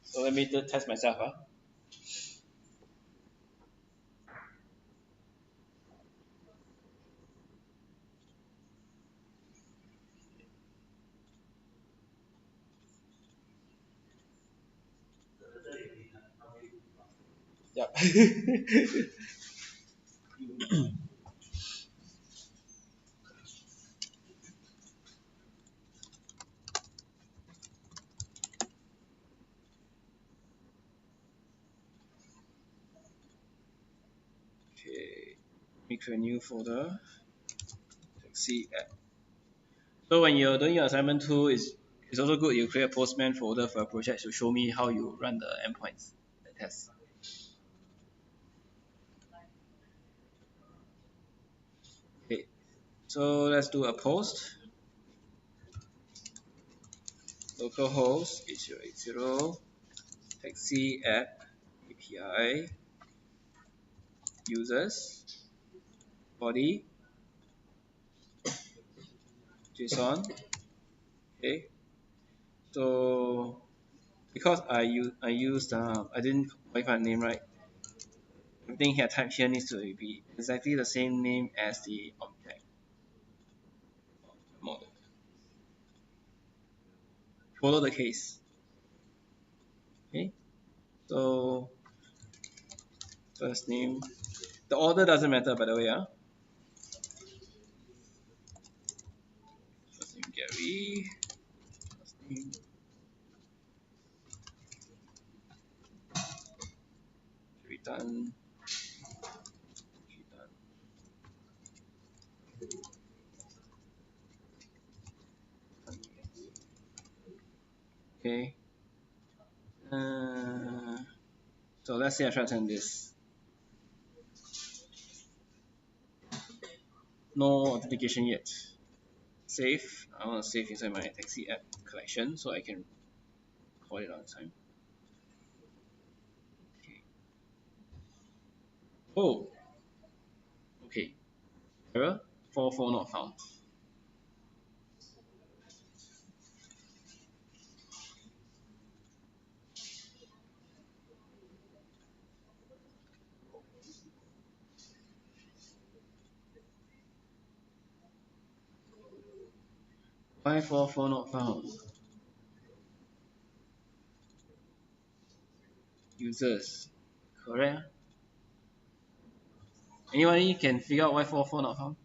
So let me test myself. Yep. Okay, make a new folder. See app. So when you're doing your assignment 2, it's also good you create a Postman folder for a project to show me how you run the endpoints, the tests. Okay, so let's do a post. Localhost 8080 taxi app API users body JSON. Okay, so because I didn't qualify the name right. Everything here typed here needs to be exactly the same name as the object model. Follow the case. Okay, so first name. The order doesn't matter, by the way. First name Gary. First name Tan. Okay. So let's say I try to turn this. No authentication yet. Save. I want to save inside my taxi app collection so I can call it on time. Okay. Oh. Okay. Error. 44 not found. Why 44 not found? Users. Correct. Anybody can figure out why 44 not found?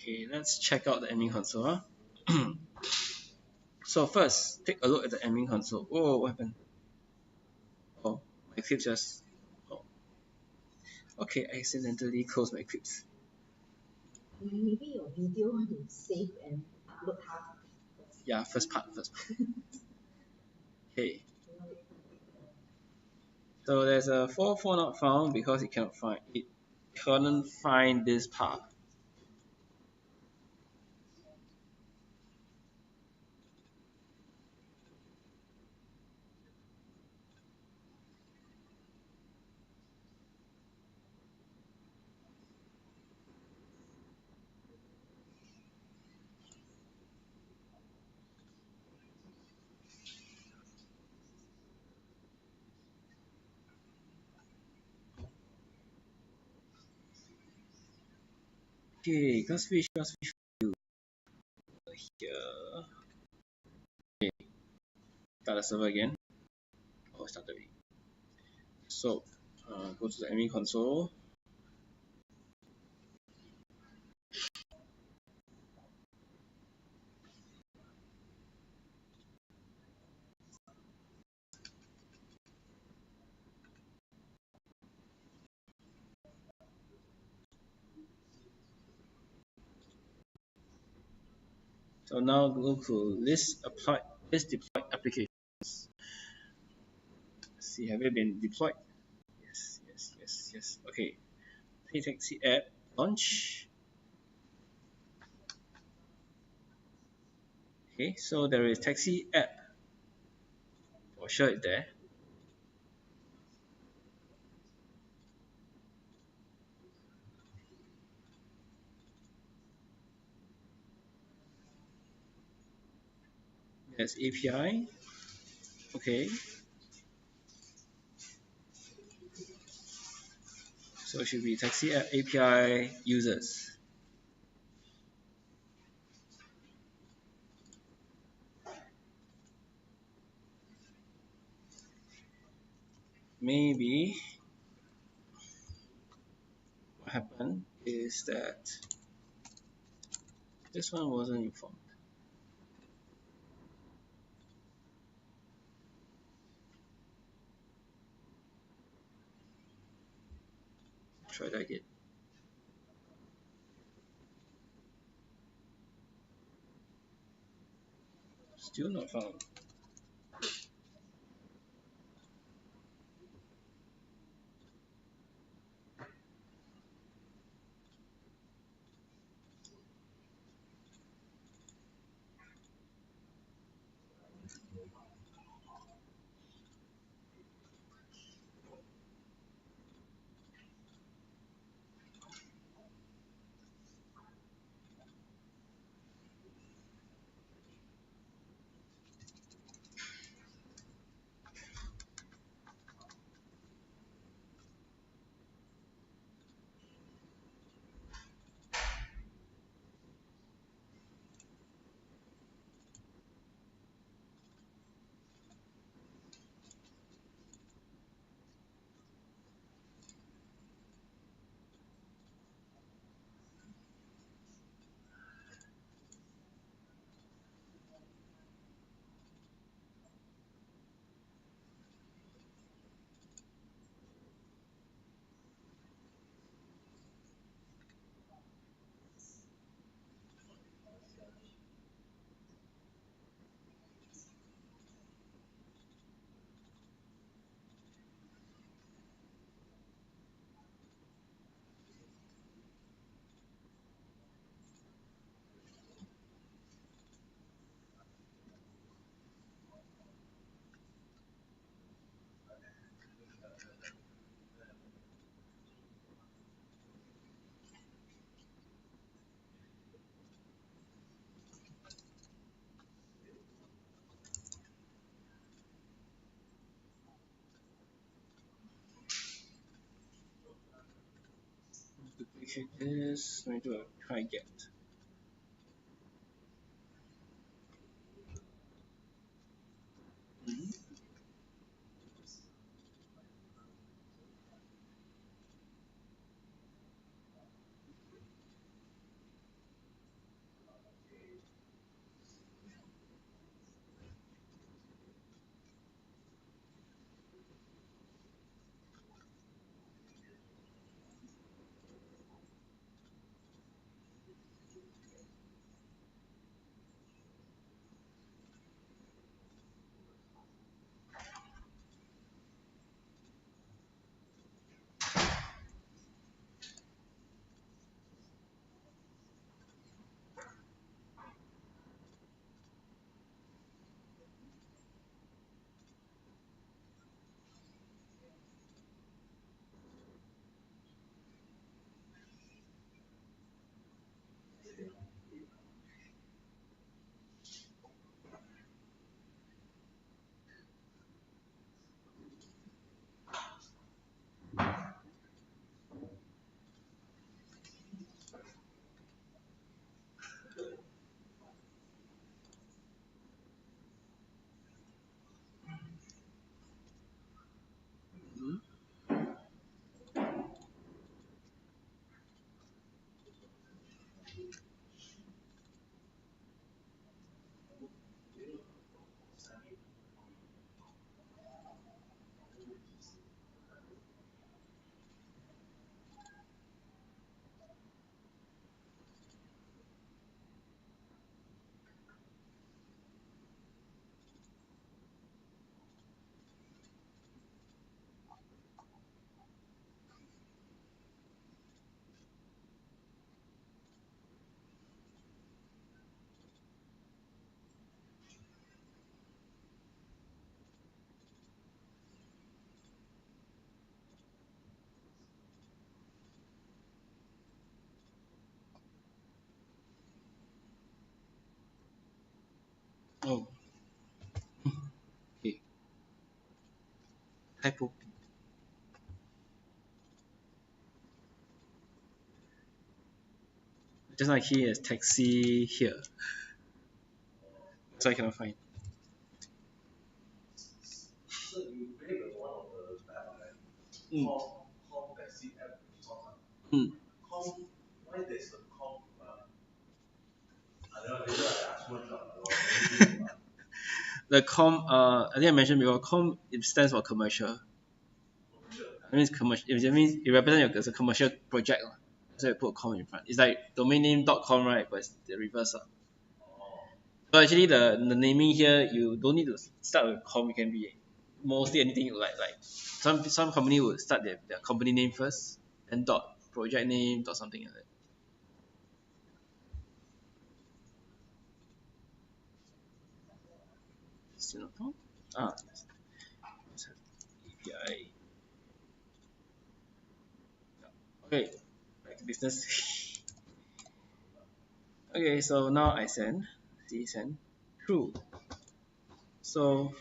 Okay, let's check out the admin console. So first, take a look at the admin console. Oh, what happened? Oh, my Eclipse just. Oh. Okay, I accidentally closed my Eclipse. Maybe your video want to save and upload half. Yeah, first part. Okay. So there's a 44 not found because it couldn't find this path. Okay, Glassfish here. Okay, start the server again. Oh, start already. So, go to the admin console. So now go to list deployed applications. Let's see, have it been deployed? Yes, yes, yes, yes. Okay. Taxi app launch. Okay, so there is taxi app. For sure it's there. There's API. Okay. So it should be taxi app API users. Maybe what happened is that this one wasn't informed. Try that again. Still not found. Duplicate this. Let me do a try get. Mhm. Mhm. Oh, okay. Typo. Just like here is taxi here. So I cannot find. So you create one of the app, right? Mm. Com taxi app resort. Mm. Com, why there's a com? I don't know, later I ask one job. The I think I mentioned before, it stands for commercial. It means commercial. It means it represents as a commercial project. So you put com in front. It's like domain name.com, right? But it's the reverse. So actually the naming here, you don't need to start with com. It can be mostly anything you like. Like some company would start their company name first, and dot project name, dot something like that. Singapore? Ah, API. Okay, back to business. Okay, so now I send, true. So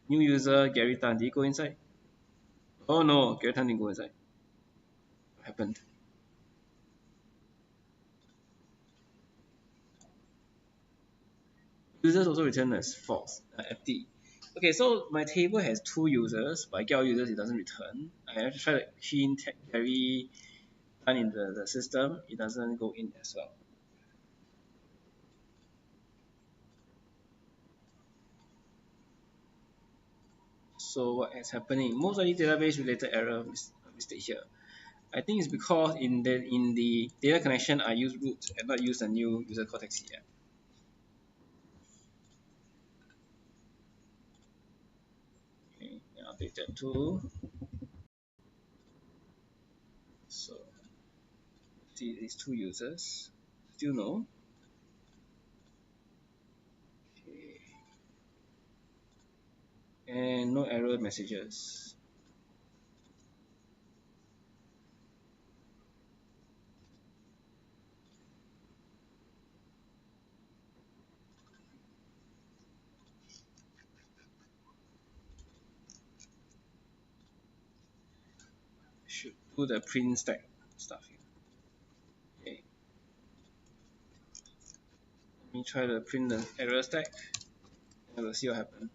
new user Gary Tan, did he go inside? Oh no, Gary Tan didn't go inside. What happened? Users also return as false, empty. Okay, so my table has 2 users, but I get all users, it doesn't return. I have to try to key in Gary Tan in the system, it doesn't go in as well. So what is happening? Most of the database related error mistake here. I think it's because in the data connection I use root and not use the new user called taxi app. Okay, update that too. So see these 2 users. Still no. Okay. And no error messages. Should do the print stack stuff here. Okay. Let me try to print the error stack and we'll see what happens.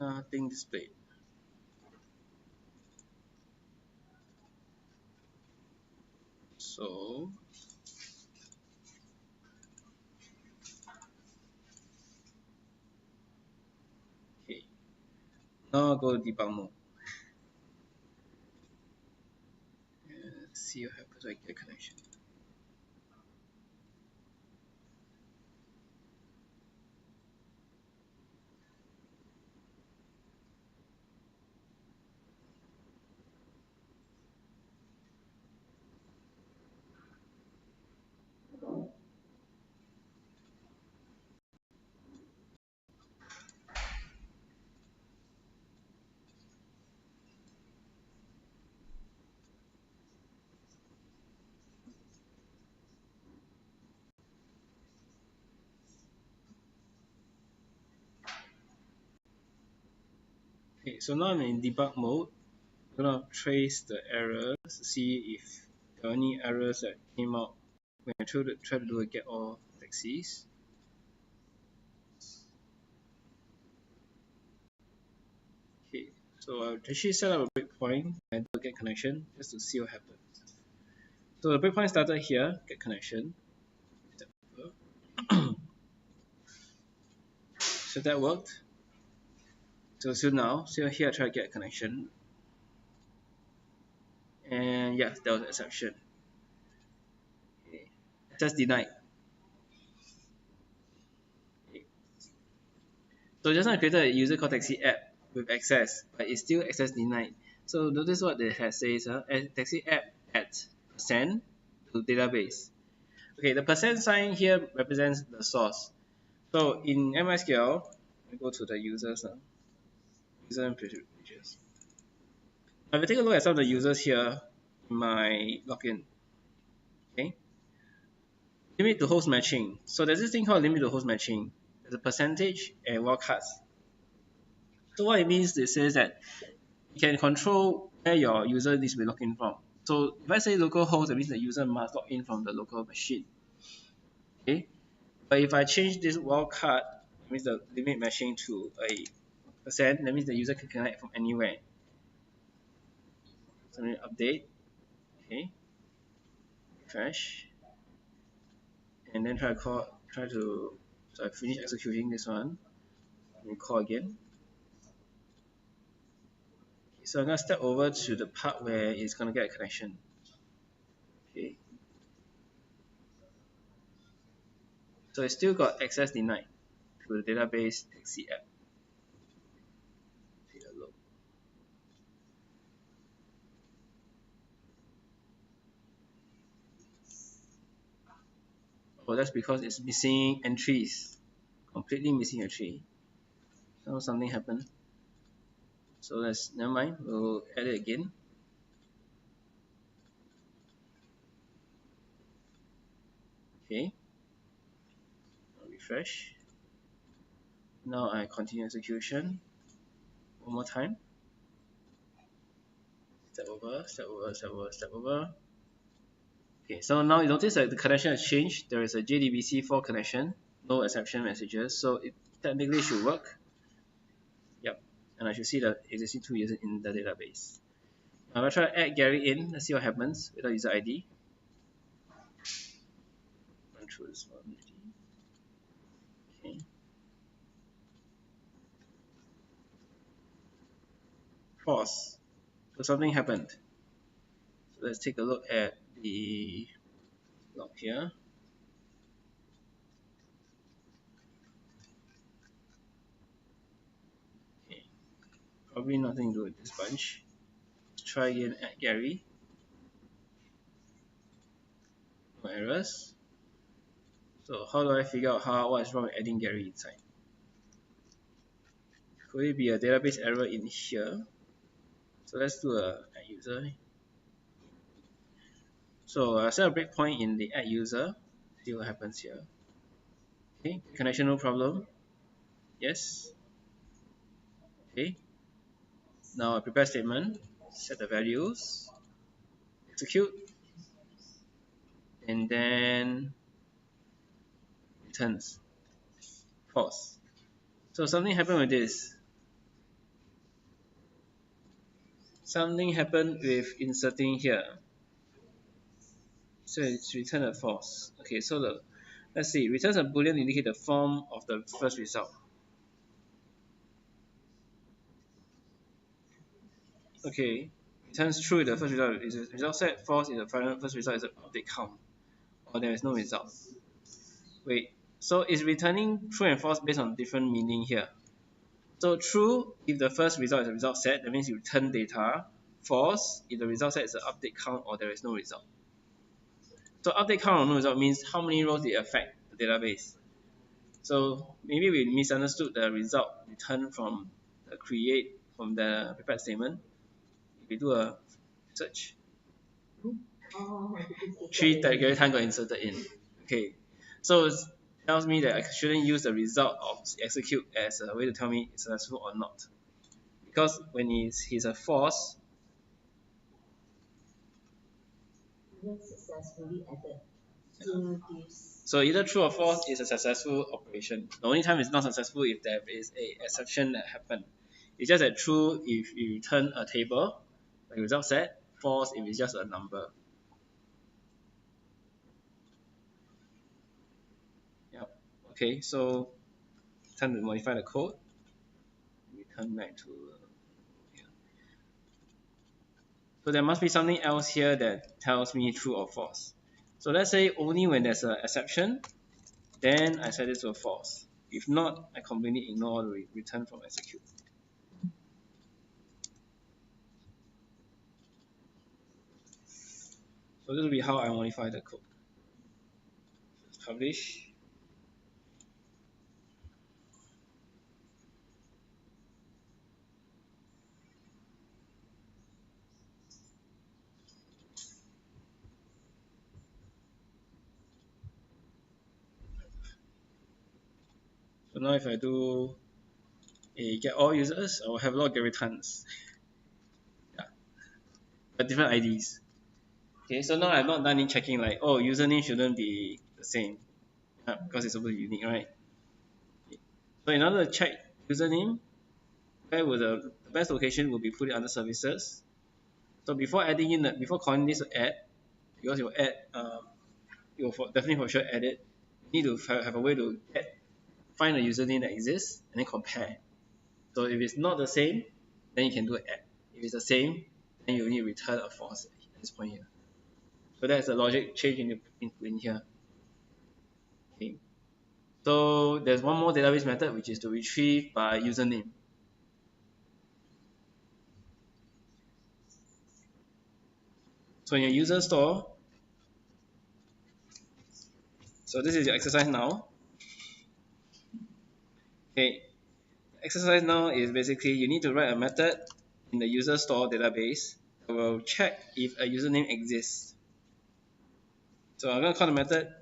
Nothing displayed. So okay. Now I'll go to debug mode. And see what happens when I get connection. Okay, so now I'm in debug mode. I'm gonna trace the errors to see if there are any errors that came out when I try to do a get all taxis. Okay, so I'll actually set up a breakpoint and do a get connection just to see what happens. So the breakpoint started here, get connection. So that worked. So now, here I try to get a connection. And yeah, there was an exception. Okay. Access denied. Okay. So just now I created a user called taxi app with access, but it's still access denied. So notice what the hash says, taxi app at percent to database. Okay, the percent sign here represents the source. So in MySQL, We go to the users now. User and pages. Now if we take a look at some of the users here in my login. Okay. Limit to host matching. So there's this thing called limit to host matching. There's a percentage and wildcards. So what it means, it says that you can control where your user needs to be logged in from. So if I say localhost, that means the user must log in from the local machine. Okay. But if I change this wildcard, it means the limit matching to a percent, that means the user can connect from anywhere. So I'm going to update. Okay. Refresh. And then so I finish executing this one. Let me call again. Okay, so I'm going to step over to the part where it's going to get a connection. Okay. So it's still got access denied to the database taxi app. Take a look. Oh, that's because it's missing entries. Completely missing a tree. So something happened. So let's never mind. We'll add it again. Okay. I'll refresh. Now I continue execution. One more time. Step over, step over, step over, step over. Okay, so now you notice that the connection has changed. There is a JDBC4 connection, no exception messages, so it technically should work. Yep, and I should see the existing 2 users in the database. I'm going to try to add Gary in. Let's see what happens without user ID. Run through this one. Okay. False. So something happened. So let's take a look at the log here. Okay. Probably nothing to do with this bunch. Let's try again at Gary. No errors. So how do I figure out what is wrong with adding Gary inside? Could it be a database error in here? So let's do a add user. So I set a breakpoint in the add user. See what happens here. Okay, connection no problem. Yes. Okay. Now a prepare statement. Set the values. Execute. And then returns false. So something happened with this. Something happened with inserting here. So it's returned a false. Okay, so let's see, returns a boolean indicate the form of the first result. Okay, returns true the first result is a result set, false is the first result is an update count, or there is no result. Wait, so it's returning true and false based on different meaning here. So true if the first result is a result set, that means you return data. False if the result set is an update count or there is no result. So update count or no result means how many rows they affect the database. So maybe we misunderstood the result returned from the create from the prepared statement. If we do a search, 3 Gary Tan got inserted in. Okay, so it tells me that I shouldn't use the result of execute as a way to tell me it's successful or not. Because when he's a false, successfully added. So either true or false is a successful operation. The only time it's not successful if there is a exception that happened. It's just that true if you return a table, like result set, false if it's just a number. Yep. Okay, so time to modify the code. Return back to here. So there must be something else here that tells me true or false. So let's say only when there's an exception, then I set it to a false. If not, I completely ignore the return from execute. So this will be how I modify the code. Let's publish. So now if I do a get all users, I will have a lot of get returns. Yeah, but different IDs. Okay, so now I've not done any checking like, oh, username shouldn't be the same, because it's supposed to be unique, right? Okay. So in order to check username, where will the best location will be put it under services. So before adding in, before calling this add, because you will add, you will definitely for sure add it. You need to have a way to find a username that exists and then compare. So if it's not the same, then you can do add. If it's the same, then you need to return a false at this point here. So that's the logic change in here. Okay. So there's one more database method, which is to retrieve by username. So in your user store, so this is your exercise now. Okay, exercise now is basically you need to write a method in the user store database that will check if a username exists. So I'm going to call the method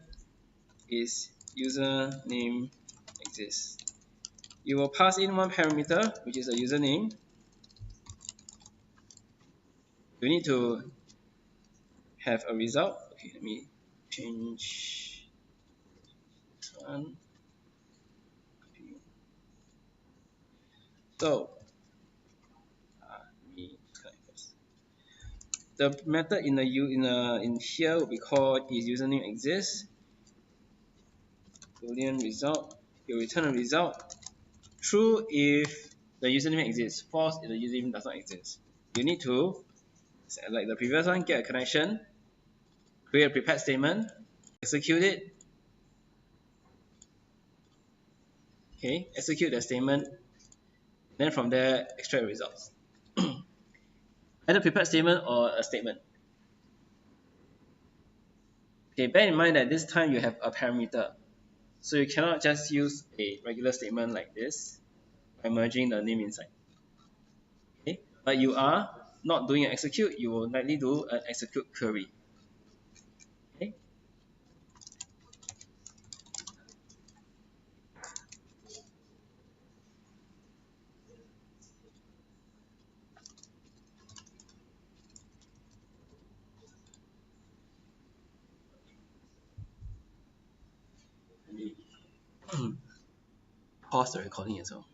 is username exists. You will pass in one parameter, which is a username. You need to have a result. Okay, let me change this one. So let me connect first. The method in here will be called is username exists. Boolean result. You return a result. True if the username exists. False if the username does not exist. You need to, like the previous one, get a connection, create a prepared statement, execute it. Okay, execute the statement. Then from there, extract results. Either prepared statement or a statement. Okay, bear in mind that this time you have a parameter. So you cannot just use a regular statement like this by merging the name inside. Okay, but you are not doing an execute, you will likely do an execute query. Okay. Pause the recording as well.